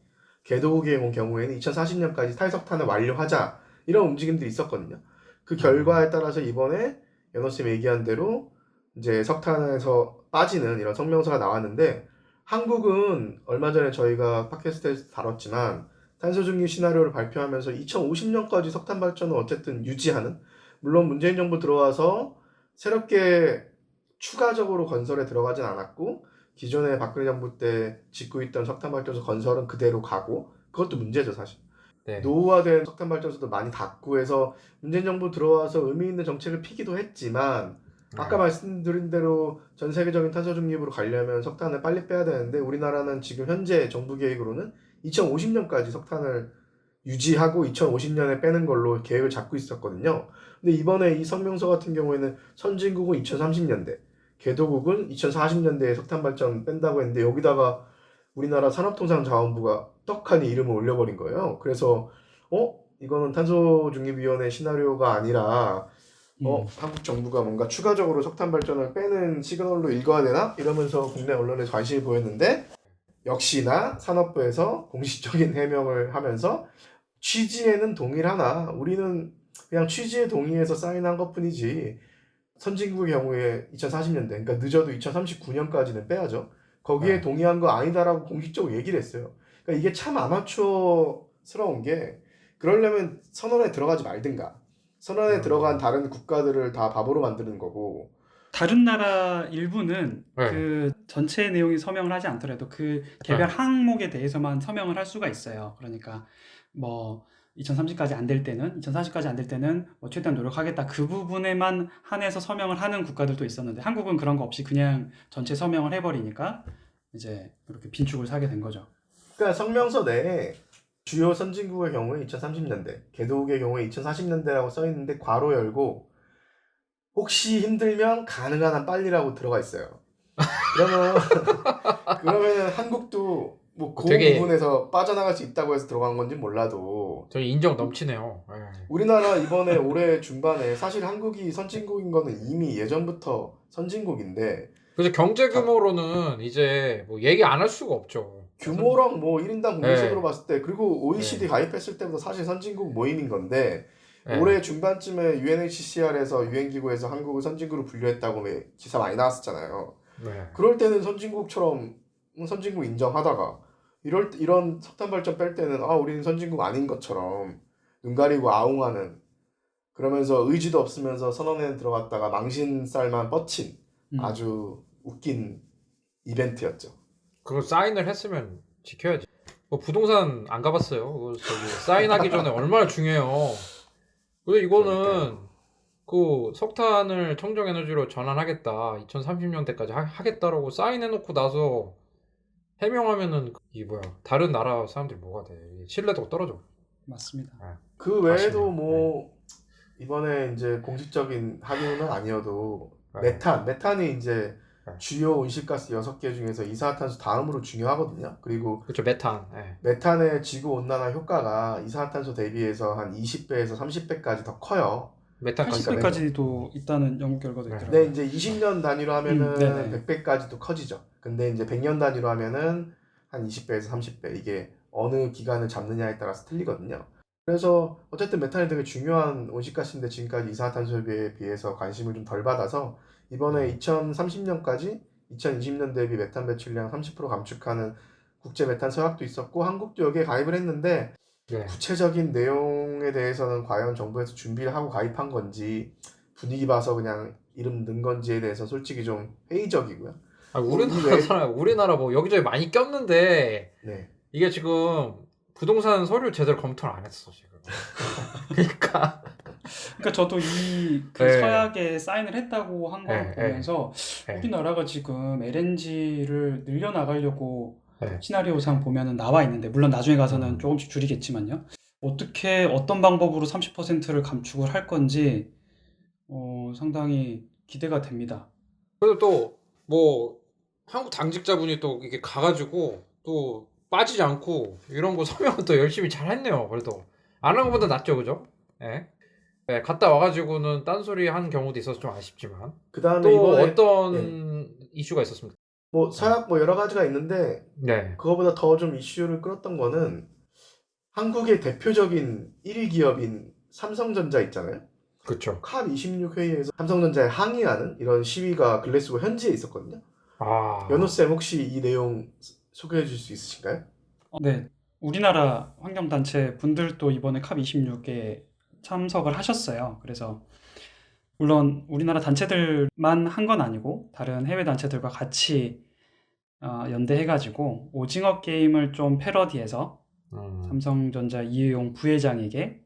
개도국의 경우에는 2040년까지 탈석탄을 완료하자 이런 움직임들이 있었거든요. 그 결과에 따라서 이번에 연호쌤이 얘기한 대로 이제 석탄에서 빠지는 이런 성명서가 나왔는데 한국은 얼마 전에 저희가 팟캐스트에서 다뤘지만 탄소중립 시나리오를 발표하면서 2050년까지 석탄 발전을 어쨌든 유지하는 물론 문재인 정부 들어와서 새롭게 추가적으로 건설에 들어가진 않았고 기존에 박근혜 정부 때 짓고 있던 석탄발전소 건설은 그대로 가고 그것도 문제죠 사실. 네. 노후화된 석탄발전소도 많이 닫고 해서 문재인 정부 들어와서 의미 있는 정책을 피기도 했지만 아까 말씀드린 대로 전 세계적인 탄소 중립으로 가려면 석탄을 빨리 빼야 되는데 우리나라는 지금 현재 정부 계획으로는 2050년까지 석탄을 유지하고 2050년에 빼는 걸로 계획을 잡고 있었거든요. 근데 이번에 이 성명서 같은 경우에는 선진국은 2030년대, 개도국은 2040년대에 석탄 발전 뺀다고 했는데 여기다가 우리나라 산업통상자원부가 떡하니 이름을 올려버린 거예요. 그래서 이거는 탄소중립위원회 시나리오가 아니라 한국 정부가 뭔가 추가적으로 석탄 발전을 빼는 시그널로 읽어야 되나? 이러면서 국내 언론에 관심이 보였는데 역시나 산업부에서 공식적인 해명을 하면서 취지에는 동일하나 우리는 그냥 취지에 동의해서 사인한 것뿐이지 선진국의 경우에 2040년대, 그러니까 늦어도 2039년까지는 빼야죠. 거기에 네. 동의한 거 아니다라고 공식적으로 얘기를 했어요. 그러니까 이게 참 아마추어스러운 게 그러려면 선언에 들어가지 말든가. 선언에 들어간 다른 국가들을 다 바보로 만드는 거고. 다른 나라 일부는 네. 그 전체 내용이 서명을 하지 않더라도 그 개별 네. 항목에 대해서만 서명을 할 수가 있어요. 그러니까 뭐 2030까지 안 될 때는 2040까지 안 될 때는 뭐 최대한 노력하겠다. 그 부분에만 한해서 서명을 하는 국가들도 있었는데 한국은 그런 거 없이 그냥 전체 서명을 해버리니까 이제 이렇게 빈축을 사게 된 거죠. 그러니까 성명서 내에 주요 선진국의 경우에 2030년대, 개도국의 경우에 2040년대라고 써 있는데 괄호 열고 혹시 힘들면 가능한 한 빨리라고 들어가 있어요. 그러면 한국도 뭐 그 되게- 부분에서 빠져나갈 수 있다고 해서 들어간 건지 몰라도 저희 인정 넘치네요. 네. 우리나라 이번에 올해 중반에 사실 한국이 선진국인 거는 이미 예전부터 선진국인데 그래서 경제 규모로는 이제 뭐 얘기 안 할 수가 없죠. 규모랑 뭐 1인당 국민세로 네. 봤을 때 그리고 OECD 네. 가입했을 때부터 사실 선진국 모임인 건데 네. 올해 중반쯤에 UNHCR에서 유엔기구에서 한국을 선진국으로 분류했다고 기사 많이 나왔었잖아요. 네. 그럴 때는 선진국처럼 선진국 인정하다가 이런 석탄 발전 뺄 때는 우리는 선진국 아닌 것처럼 눈 가리고 아웅하는 그러면서 의지도 없으면서 선언에 들어갔다가 망신살만 뻗친 아주 웃긴 이벤트였죠. 그거 사인을 했으면 지켜야지. 뭐 부동산 안 가봤어요. 그거 저기 사인하기 전에 얼마나 중요해요. 그래서 이거는 그 석탄을 청정에너지로 전환하겠다. 2030년대까지 하겠다라고 사인해놓고 나서 해명하면은 이 뭐야 다른 나라 사람들이 뭐가 돼? 신뢰도가 떨어져. 맞습니다. 그 외에도 아쉽네요. 뭐 이번에 이제 공식적인 합의는 아니어도 네. 메탄이 이제 네. 주요 온실가스 6개 중에서 이산화탄소 다음으로 중요하거든요. 그리고 그렇죠 메탄. 네. 메탄의 지구 온난화 효과가 이산화탄소 대비해서 한 20배에서 30배까지 더 커요. 메탄 가스. 80배까지도 있다는 연구 결과도 네. 있더라고요. 근데 이제 20년 단위로 하면은 네네. 100배까지도 커지죠. 근데 이제 100년 단위로 하면은 한 20배에서 30배. 이게 어느 기간을 잡느냐에 따라서 틀리거든요. 그래서 어쨌든 메탄이 되게 중요한 온실가스인데 지금까지 이산화탄소에 비해서 관심을 좀 덜 받아서 이번에 2030년까지 2020년 대비 메탄 배출량 30% 감축하는 국제 메탄 서약도 있었고 한국도 여기에 가입을 했는데 네. 구체적인 내용에 대해서는 과연 정부에서 준비를 하고 가입한 건지 분위기 봐서 그냥 이름 넣은 건지에 대해서 솔직히 좀 회의적이고요. 우리나라 뭐 여기저기 많이 꼈는데 네. 이게 지금 부동산 서류 제대로 검토를 안 했어 지금. 그러니까 저도 그 네. 서약에 사인을 했다고 한 걸 네, 보면서 네. 우리나라가 지금 LNG를 늘려나가려고 네. 시나리오상 보면은 나와 있는데 물론 나중에 가서는 조금씩 줄이겠지만요. 어떻게 어떤 방법으로 30%를 감축을 할 건지 상당히 기대가 됩니다. 그래도 또 뭐 한국 당직자분이 또 이게 가가지고 또 빠지지 않고 이런 거 서명은 또 열심히 잘 했네요. 그래도 안 한 것보다 낫죠, 그죠? 예. 네, 갔다 와가지고는 딴소리 한 경우도 있어서 좀 아쉽지만 그다음에 또 이번에 어떤 이슈가 있었습니까? 뭐 서약 뭐 여러 가지가 있는데 네. 그거보다 더 좀 이슈를 끌었던 거는 한국의 대표적인 1위 기업인 삼성전자 있잖아요. 그렇죠. 캅26 회의에서 삼성전자에 항의하는 이런 시위가 글래스고 현지에 있었거든요. 연호쌤 혹시 이 내용 소개해 줄 수 있으신가요? 네, 우리나라 환경단체 분들도 이번에 캅26에 참석을 하셨어요. 그래서 물론 우리나라 단체들만 한 건 아니고 다른 해외 단체들과 같이 연대해가지고 오징어 게임을 좀 패러디해서 삼성전자 이해용 부회장에게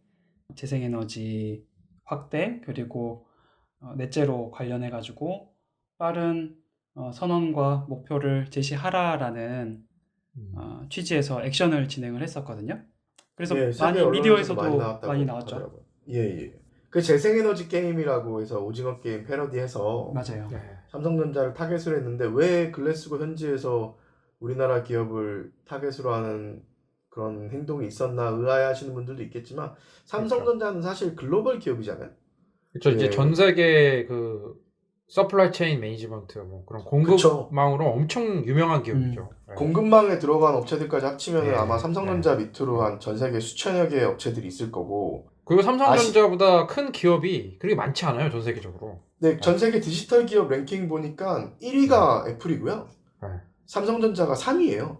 재생에너지 확대 그리고 넷제로 관련해가지고 빠른 선언과 목표를 제시하라라는 취지에서 액션을 진행을 했었거든요. 그래서 예, 세계 많이 언론에서도 미디어에서도 나왔다고 많이 나왔죠. 하더라고요. 예. 그 재생에너지 게임이라고 해서 오징어 게임 패러디해서 맞아요. 네. 삼성전자를 타겟으로 했는데 왜 글래스고 현지에서 우리나라 기업을 타겟으로 하는 그런 행동이 있었나 의아해하시는 분들도 있겠지만 삼성전자는 사실 글로벌 기업이잖아요. 그렇죠. 이제 예. 전 세계 그 서플라이 체인 매니지먼트 뭐 그런 그쵸. 공급망으로 엄청 유명한 기업이죠. 네. 공급망에 들어간 업체들까지 합치면 네. 아마 삼성전자 밑으로 한 전 세계 수천여 개의 업체들이 있을 거고. 그리고 삼성전자보다 큰 기업이 그렇게 많지 않아요, 전 세계적으로. 네, 전 세계 디지털 기업 랭킹 보니까 1위가 애플이고요. 네. 삼성전자가 3위예요.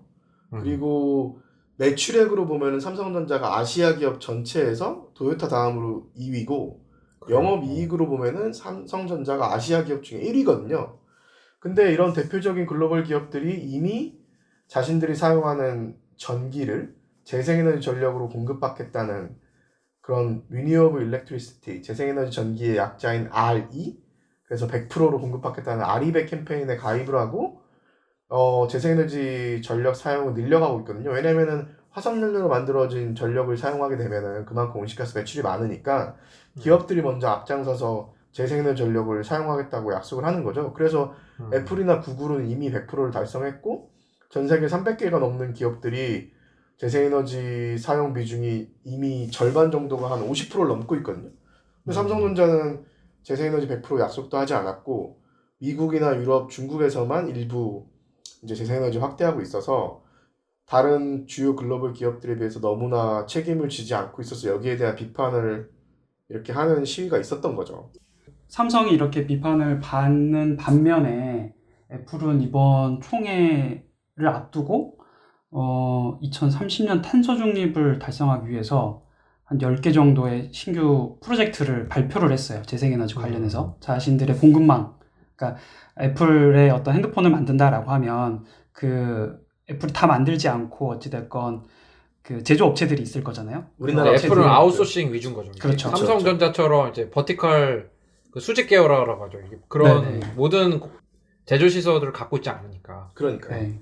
음. 그리고 매출액으로 보면은 삼성전자가 아시아 기업 전체에서 도요타 다음으로 2위고 영업이익으로 보면은 삼성전자가 아시아 기업 중에 1위거든요. 근데 이런 대표적인 글로벌 기업들이 이미 자신들이 사용하는 전기를 재생에너지 전력으로 공급받겠다는 그런 Renewable Electricity, 재생에너지 전기의 약자인 RE, 그래서 100%로 공급받겠다는 RE100 캠페인에 가입을 하고 재생에너지 전력 사용을 늘려가고 있거든요. 왜냐면은 화석연료로 만들어진 전력을 사용하게 되면은 그만큼 온실가스 배출이 많으니까 기업들이 먼저 앞장서서 재생에너지 전력을 사용하겠다고 약속을 하는 거죠. 그래서 애플이나 구글은 이미 100%를 달성했고 전 세계 300개가 넘는 기업들이 재생에너지 사용 비중이 이미 절반 정도가 한 50%를 넘고 있거든요. 근데 삼성전자는 재생에너지 100% 약속도 하지 않았고 미국이나 유럽, 중국에서만 일부 이제 재생에너지 확대하고 있어서 다른 주요 글로벌 기업들에 비해서 너무나 책임을 지지 않고 있어서 여기에 대한 비판을 이렇게 하는 시위가 있었던 거죠. 삼성이 이렇게 비판을 받는 반면에 애플은 이번 총회를 앞두고 2030년 탄소 중립을 달성하기 위해서 한 10개 정도의 신규 프로젝트를 발표를 했어요. 재생에너지 관련해서. 자신들의 공급망. 그러니까 애플의 어떤 핸드폰을 만든다라고 하면 애플이 다 만들지 않고 어찌됐건 그 제조업체들이 있을 거잖아요. 우리나라 애플은 업체들이 아웃소싱 위주인 거죠. 그렇죠. 삼성전자처럼 이제 버티컬 그 수직 계열화라고 하죠. 그런 네네. 모든 제조 시설들을 갖고 있지 않으니까. 그러니까요. 네.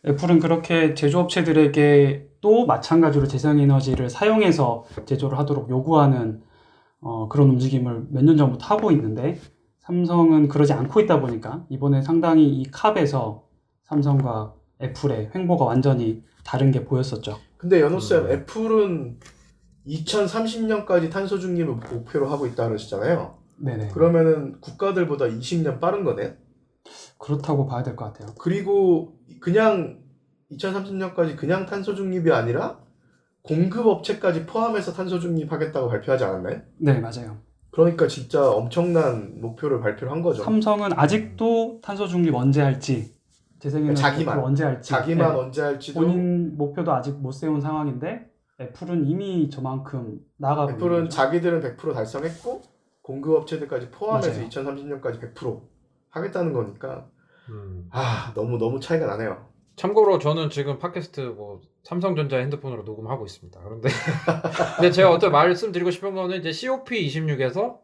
애플은 그렇게 제조업체들에게 또 마찬가지로 재생에너지를 사용해서 제조를 하도록 요구하는 그런 움직임을 몇 년 전부터 하고 있는데 삼성은 그러지 않고 있다 보니까 이번에 상당히 이 캅에서 삼성과 애플의 횡보가 완전히 다른 게 보였었죠. 근데 연호쌤, 애플은 2030년까지 탄소 중립을 목표로 하고 있다 그러시잖아요. 네네. 그러면은 국가들보다 20년 빠른 거네. 그렇다고 봐야 될 것 같아요. 그리고 그냥 2030년까지 그냥 탄소 중립이 아니라 공급 업체까지 포함해서 탄소 중립하겠다고 발표하지 않았나요? 네, 맞아요. 그러니까 진짜 엄청난 목표를 발표를 한 거죠. 삼성은 아직도 탄소 중립 언제 할지, 재생에너지 자기만. 목표 언제 할지, 자기만 네. 언제 할지도 본인 목표도 아직 못 세운 상황인데 애플은 이미 저만큼 나아가고 있는 애플은 거죠. 자기들은 100% 달성했고 공급 업체들까지 포함해서 맞아요. 2030년까지 100% 하겠다는 거니까 너무 차이가 나네요. 참고로 저는 지금 팟캐스트 뭐 삼성전자 핸드폰으로 녹음하고 있습니다. 근데 제가 어떤 말씀드리고 싶은 거는 이제 COP26에서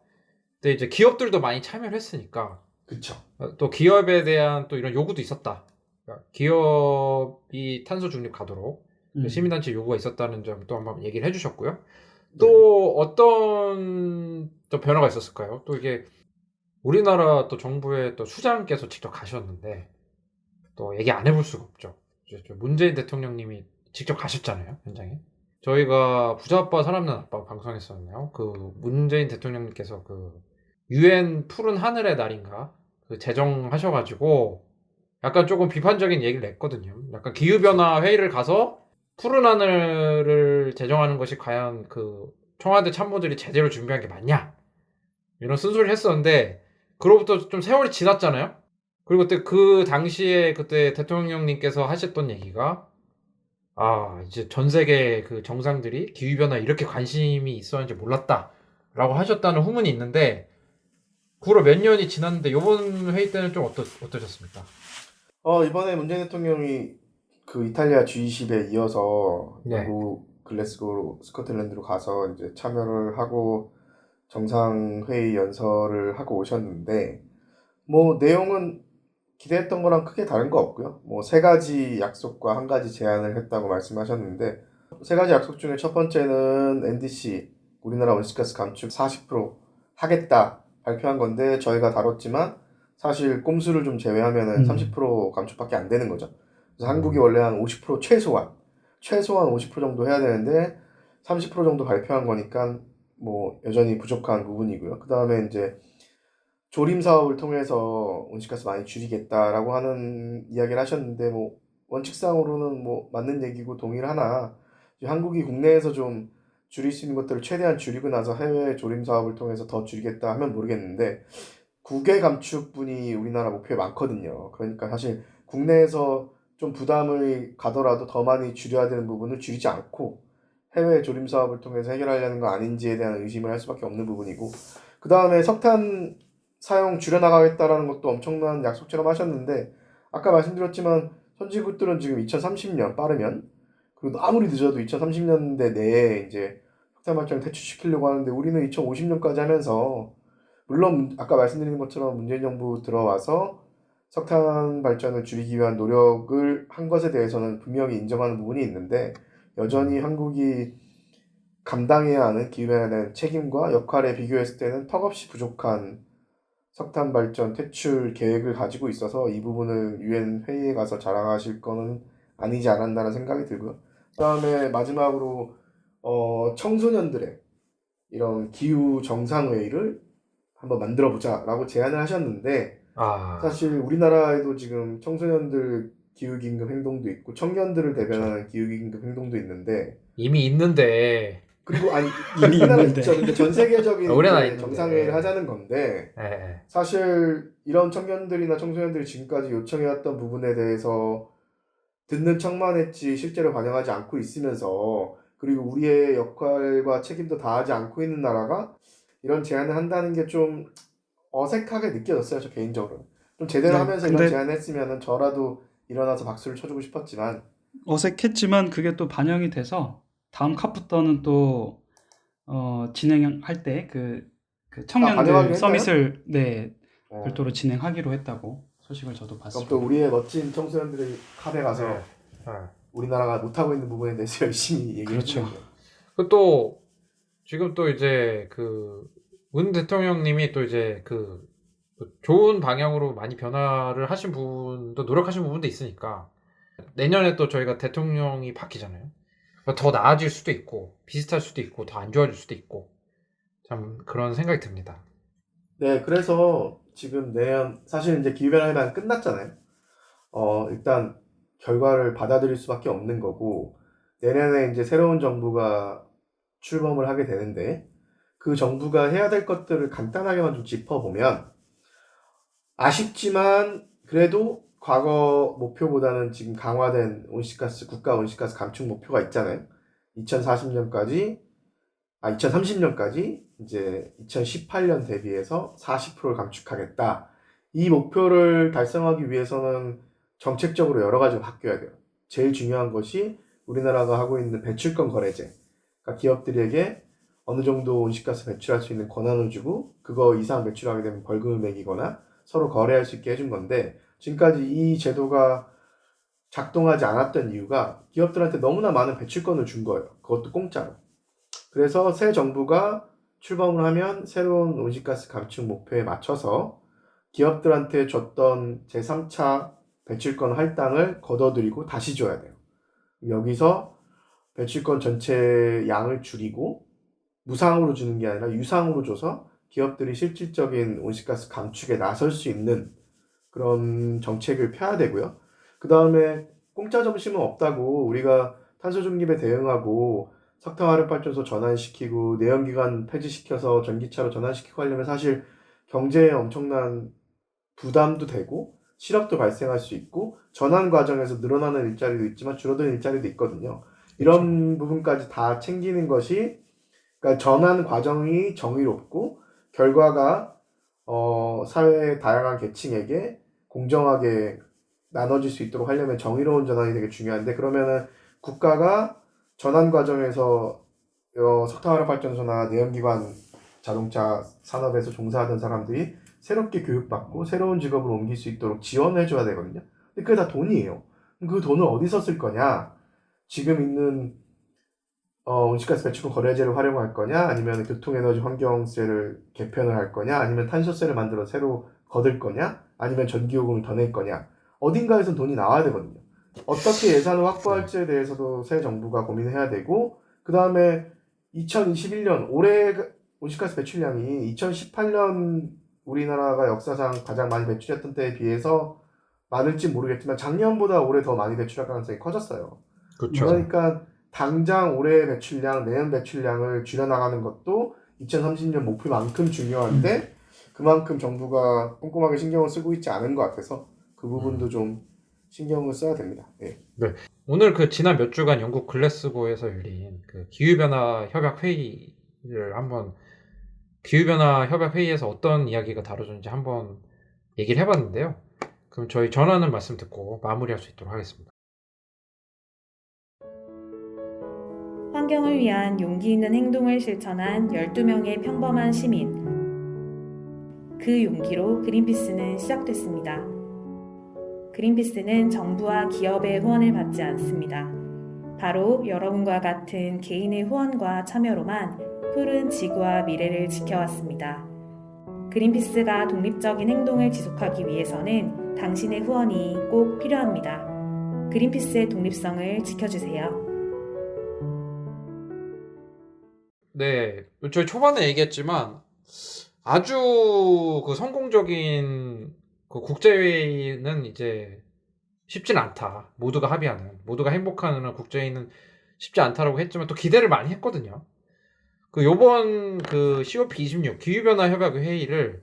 이제 기업들도 많이 참여를 했으니까 그쵸. 또 기업에 대한 또 이런 요구도 있었다. 그러니까 기업이 탄소 중립 가도록 시민단체 요구가 있었다는 점 또 한번 얘기를 해주셨고요. 또 어떤 또 변화가 있었을까요? 또 이게 우리나라 또 정부의 또 수장께서 직접 가셨는데 또 얘기 안 해볼 수가 없죠. 문재인 대통령님이 직접 가셨잖아요, 현장에. 저희가 부자 아빠 사람난 아빠 방송했었나요? 그 문재인 대통령님께서 그 UN 푸른 하늘의 날인가 그 제정하셔가지고 약간 조금 비판적인 얘기를 냈거든요. 약간 기후변화 회의를 가서 푸른 하늘을 제정하는 것이 과연 그 청와대 참모들이 제대로 준비한 게 맞냐? 이런 쓴소리를 했었는데 그로부터 좀 세월이 지났잖아요. 그리고 그 당시에 그때 대통령님께서 하셨던 얘기가 이제 전 세계 그 정상들이 기후변화에 이렇게 관심이 있었는지 몰랐다라고 하셨다는 후문이 있는데 그로 몇 년이 지났는데 이번 회의 때는 좀 어떠셨습니까? 이번에 문재인 대통령이 그 이탈리아 G20에 이어서 네. 영국 글래스고 스코틀랜드로 가서 이제 참여를 하고 정상회의 연설을 하고 오셨는데 뭐 내용은 기대했던 거랑 크게 다른 거 없고요. 뭐 3가지 약속과 1가지 제안을 했다고 말씀하셨는데 3가지 약속 중에 첫 번째는 NDC 우리나라 온실가스 감축 40% 하겠다 발표한 건데 저희가 다뤘지만 사실 꼼수를 좀 제외하면은 30% 감축밖에 안 되는 거죠. 그래서 한국이 원래 한 50% 최소한 50% 정도 해야 되는데 30% 정도 발표한 거니까 뭐 여전히 부족한 부분이고요. 그 다음에 이제 조림 사업을 통해서 온실가스 많이 줄이겠다라고 하는 이야기를 하셨는데 뭐 원칙상으로는 뭐 맞는 얘기고 동의를 하나 이제 한국이 국내에서 좀 줄일 수 있는 것들을 최대한 줄이고 나서 해외 조림 사업을 통해서 더 줄이겠다 하면 모르겠는데 국외 감축분이 우리나라 목표에 많거든요. 그러니까 사실 국내에서 좀 부담을 가더라도 더 많이 줄여야 되는 부분을 줄이지 않고 해외 조림 사업을 통해서 해결하려는 거 아닌지에 대한 의심을 할 수밖에 없는 부분이고 그 다음에 석탄 사용 줄여나가겠다라는 것도 엄청난 약속처럼 하셨는데 아까 말씀드렸지만 선진국들은 지금 2030년 빠르면 그리고 아무리 늦어도 2030년대 내에 이제 석탄 발전을 퇴출시키려고 하는데 우리는 2050년까지 하면서 물론 아까 말씀드린 것처럼 문재인 정부 들어와서 석탄 발전을 줄이기 위한 노력을 한 것에 대해서는 분명히 인정하는 부분이 있는데 여전히 한국이 감당해야 하는 기후변화에 대한 책임과 역할에 비교했을 때는 턱없이 부족한 석탄 발전 퇴출 계획을 가지고 있어서 이 부분을 유엔 회의에 가서 자랑하실 거는 아니지 않았나라는 생각이 들고요. 그다음에 마지막으로 청소년들의 이런 기후 정상회의를 한번 만들어 보자라고 제안을 하셨는데 아, 사실 우리나라에도 지금 청소년들 기후기금급 행동도 있고 청년들을 대변하는 기후기금급 행동도 있는데 이미 있는데. 그리고 아니 이미 우리나라 있는데. 있죠. 근데 전 세계적인 우리나라 이제 있는데. 정상회의를 하자는 건데 예. 사실 이런 청년들이나 청소년들이 지금까지 요청해왔던 부분에 대해서 듣는 척만 했지 실제로 반영하지 않고 있으면서 그리고 우리의 역할과 책임도 다하지 않고 있는 나라가 이런 제안을 한다는 게 좀 어색하게 느껴졌어요. 저 개인적으로. 좀 제대로 네, 하면서 근데- 이런 제안을 했으면 저라도 일어나서 박수를 쳐주고 싶었지만 어색했지만 그게 또 반영이 돼서 다음 컵부터는 또 진행할 때 그 반영하기로 청년들 했나요? 서밋을 네 어, 별도로 진행하기로 했다고 소식을 저도 그럼 봤습니다. 또 우리의 멋진 청소년들이 컵에 가서 예. 우리나라가 못하고 있는 부분에 대해서 열심히 얘기해 그렇죠. 주는 거예요. 또 지금 또 이제 그 문 대통령님이 또 이제 그 좋은 방향으로 많이 변화를 하신 부분도 노력하신 부분도 있으니까 내년에 또 저희가 대통령이 바뀌잖아요. 그러니까 더 나아질 수도 있고 비슷할 수도 있고 더 안 좋아질 수도 있고 참 그런 생각이 듭니다. 네, 그래서 지금 내년 사실 이제 기후변화 협약은 끝났잖아요. 일단 결과를 받아들일 수밖에 없는 거고 내년에 이제 새로운 정부가 출범을 하게 되는데 그 정부가 해야 될 것들을 간단하게만 좀 짚어보면 아쉽지만 그래도 과거 목표보다는 지금 강화된 온실가스 국가 온실가스 감축 목표가 있잖아요. 2030년까지 2030년까지 이제 2018년 대비해서 40%를 감축하겠다. 이 목표를 달성하기 위해서는 정책적으로 여러 가지가 바뀌어야 돼요. 제일 중요한 것이 우리나라가 하고 있는 배출권 거래제. 그러니까 기업들에게 어느 정도 온실가스 배출할 수 있는 권한을 주고 그거 이상 배출하게 되면 벌금을 매기거나 서로 거래할 수 있게 해준 건데 지금까지 이 제도가 작동하지 않았던 이유가 기업들한테 너무나 많은 배출권을 준 거예요. 그것도 공짜로. 그래서 새 정부가 출범을 하면 새로운 온실가스 감축 목표에 맞춰서 기업들한테 줬던 제3차 배출권 할당을 걷어들이고 다시 줘야 돼요. 여기서 배출권 전체 양을 줄이고 무상으로 주는 게 아니라 유상으로 줘서 기업들이 실질적인 온실가스 감축에 나설 수 있는 그런 정책을 펴야 되고요. 그 다음에 공짜 점심은 없다고 우리가 탄소 중립에 대응하고 석탄 화력 발전소 전환시키고 내연기관 폐지시켜서 전기차로 전환시키고 하려면 사실 경제에 엄청난 부담도 되고 실업도 발생할 수 있고 전환 과정에서 늘어나는 일자리도 있지만 줄어드는 일자리도 있거든요. 이런 부분까지 다 챙기는 것이 그러니까 전환 과정이 정의롭고 결과가 사회의 다양한 계층에게 공정하게 나눠질 수 있도록 하려면 정의로운 전환이 되게 중요한데 그러면은 국가가 전환 과정에서 석탄화력 발전소나 내연기관 자동차 산업에서 종사하던 사람들이 새롭게 교육받고 새로운 직업으로 옮길 수 있도록 지원을 해줘야 되거든요. 근데 그게 다 돈이에요. 그 돈을 어디서 쓸 거냐? 지금 있는 온실가스 배출권 거래제를 활용할 거냐? 아니면 교통에너지 환경세를 개편을 할 거냐? 아니면 탄소세를 만들어 새로 거둘 거냐? 아니면 전기요금을 더 낼 거냐? 어딘가에서 돈이 나와야 되거든요. 어떻게 예산을 확보할지에 대해서도 새 정부가 고민해야 되고 그 다음에 2021년 올해 온실가스 배출량이 2018년 우리나라가 역사상 가장 많이 배출했던 때에 비해서 많을지 모르겠지만 작년보다 올해 더 많이 배출할 가능성이 커졌어요. 그렇죠. 그러니까 당장 올해 배출량, 내년 배출량을 줄여나가는 것도 2030년 목표만큼 중요한데 그만큼 정부가 꼼꼼하게 신경을 쓰고 있지 않은 것 같아서 그 부분도 좀 신경을 써야 됩니다. 예. 오늘 그 지난 몇 주간 영국 글래스고에서 열린 그 기후변화 협약 회의를 한번 기후변화 협약 회의에서 어떤 이야기가 다뤄졌는지 한번 얘기를 해봤는데요. 그럼 저희 전하는 말씀 듣고 마무리할 수 있도록 하겠습니다. 환경을 위한 용기 있는 행동을 실천한 12명의 평범한 시민. 그 용기로 그린피스는 시작됐습니다. 그린피스는 정부와 기업의 후원을 받지 않습니다. 바로 여러분과 같은 개인의 후원과 참여로만 푸른 지구와 미래를 지켜왔습니다. 그린피스가 독립적인 행동을 지속하기 위해서는 당신의 후원이 꼭 필요합니다. 그린피스의 독립성을 지켜주세요. 네, 저희 초반에 얘기했지만 아주 그 성공적인 그 국제회의는 이제 쉽진 않다. 모두가 합의하는, 모두가 행복하는 국제회의는 쉽지 않다라고 했지만 또 기대를 많이 했거든요. 그 요번 그 COP26 기후변화 협약 회의를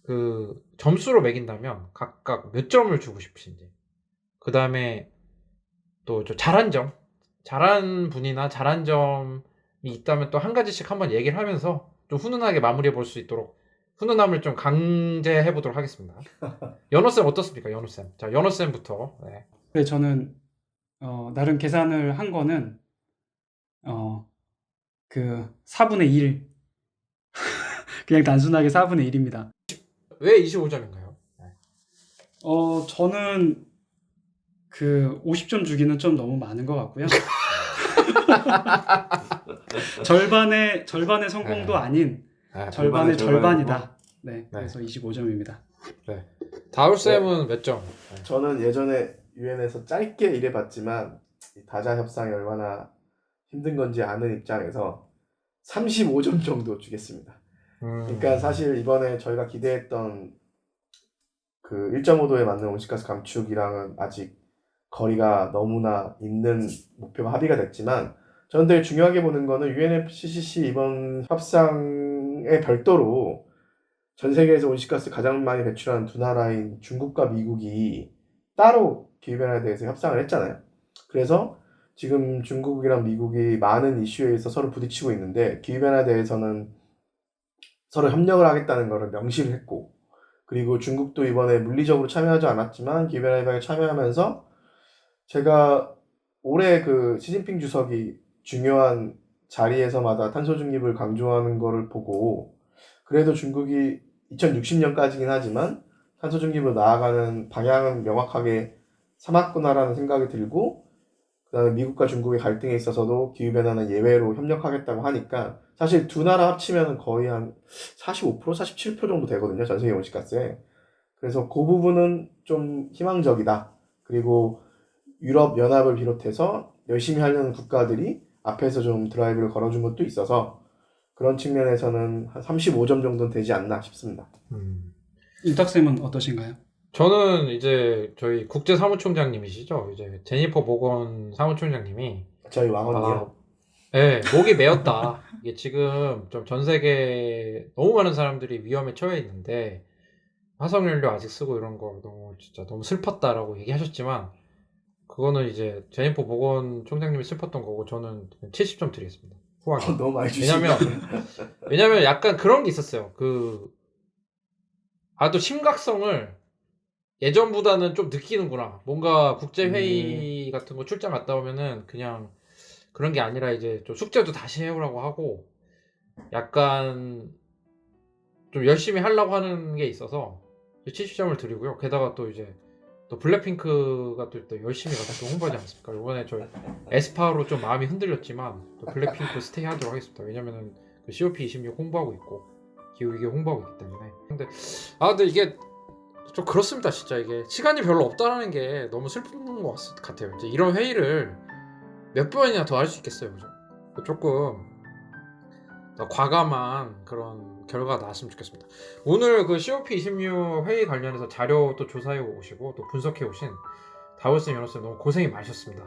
그 점수로 매긴다면 각각 몇 점을 주고 싶으신지. 그 다음에 또 저 잘한 분이나 잘한 점이 있다면 또 한 가지씩 한번 얘기를 하면서 좀 훈훈하게 마무리해 볼 수 있도록 훈훈함을 좀 강제해 보도록 하겠습니다. 연호쌤 어떻습니까? 연호쌤. 자, 연호쌤부터. 네. 네, 저는 나름 계산을 한 거는 그 4분의 1 그냥 단순하게 4분의 1입니다. 왜 25점인가요? 저는 그 50점 주기는 좀 너무 많은 것 같고요. 절반의 성공도 네. 아닌 네. 절반의 절반이다. 네, 네. 그래서 25점입니다. 다울쌤은 몇 점? 네. 저는 예전에 유엔에서 짧게 일해봤지만 이 다자 협상이 얼마나 힘든 건지 아는 입장에서 35점 정도 주겠습니다. 그러니까 사실 이번에 저희가 기대했던 그 1.5도에 맞는 온실가스 감축이랑은 아직 거리가 너무나 있는 목표가 합의가 됐지만 저는 되게 중요하게 보는 거는 UNFCCC 이번 협상에 별도로 전 세계에서 온실가스 가장 많이 배출하는 두 나라인 중국과 미국이 따로 기후변화에 대해서 협상을 했잖아요. 그래서 지금 중국이랑 미국이 많은 이슈에서 서로 부딪히고 있는데 기후변화에 대해서는 서로 협력을 하겠다는 것을 명시를 했고 그리고 중국도 이번에 물리적으로 참여하지 않았지만 기후변화 협약에 참여하면서 제가 올해 그 시진핑 주석이 중요한 자리에서마다 탄소 중립을 강조하는 거를 보고 그래도 중국이 2060년까지긴 하지만 탄소 중립으로 나아가는 방향은 명확하게 삼았구나라는 생각이 들고 그다음에 미국과 중국의 갈등에 있어서도 기후변화는 예외로 협력하겠다고 하니까 사실 두 나라 합치면 거의 한 45%, 47% 정도 되거든요. 전 세계 온실가스에. 그래서 그 부분은 좀 희망적이다. 그리고 유럽 연합을 비롯해서 열심히 하려는 국가들이 앞에서 좀 드라이브를 걸어준 것도 있어서 그런 측면에서는 한 35점 정도는 되지 않나 싶습니다. 인탁쌤은 어떠신가요? 저는 이제 저희 국제사무총장님이시죠. 이제 제니퍼 보건 사무총장님이 저희 왕언니요. 네, 목이 메었다. 이게 지금 좀 전 세계 너무 많은 사람들이 위험에 처해 있는데 화석연료 아직 쓰고 이런 거 너무 진짜 너무 슬펐다라고 얘기하셨지만 그거는 이제 제니퍼 보건 총장님이 슬펐던 거고 저는 70점 드리겠습니다. 후하게. 너무 많이 주시네요. 왜냐면 약간 그런 게 있었어요. 또 심각성을 예전보다는 좀 느끼는구나. 뭔가 국제회의 같은 거 출장 갔다 오면은 그냥 그런 게 아니라 이제 좀 숙제도 다시 해오라고 하고 약간 좀 열심히 하려고 하는 게 있어서 70점을 드리고요. 게다가 또 이제 또 블랙핑크가 또 열심히 가서 또 홍보하지 않습니까? 이번에 저 에스파로 좀 마음이 흔들렸지만 또 블랙핑크 스테이 하도록 하겠습니다. 왜냐면은 그 COP26 홍보하고 있고 기후위기 홍보하고 있기 때문에. 근데 이게 좀 그렇습니다. 진짜 이게 시간이 별로 없다라는 게 너무 슬픈 것 같아요. 이제 이런 회의를 몇 번이나 더 할 수 있겠어요, 그죠? 조금 더 과감한 그런 결과가 나왔으면 좋겠습니다. 오늘 그 COP26 회의 관련해서 자료 또 조사해 오시고 또 분석해 오신 다우쌤, 연호쌤 너무 고생이 많으셨습니다.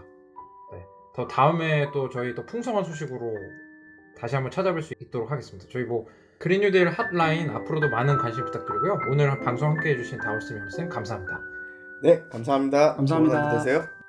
네. 더 다음에 또 저희 또 풍성한 소식으로 다시 한번 찾아뵐 수 있도록 하겠습니다. 저희 뭐 그린 뉴딜 핫라인 앞으로도 많은 관심 부탁드리고요. 오늘 방송 함께 해주신 다우쌤, 연호쌤 감사합니다. 네, 감사합니다. 감사합니다. 좋은 하루 되세요.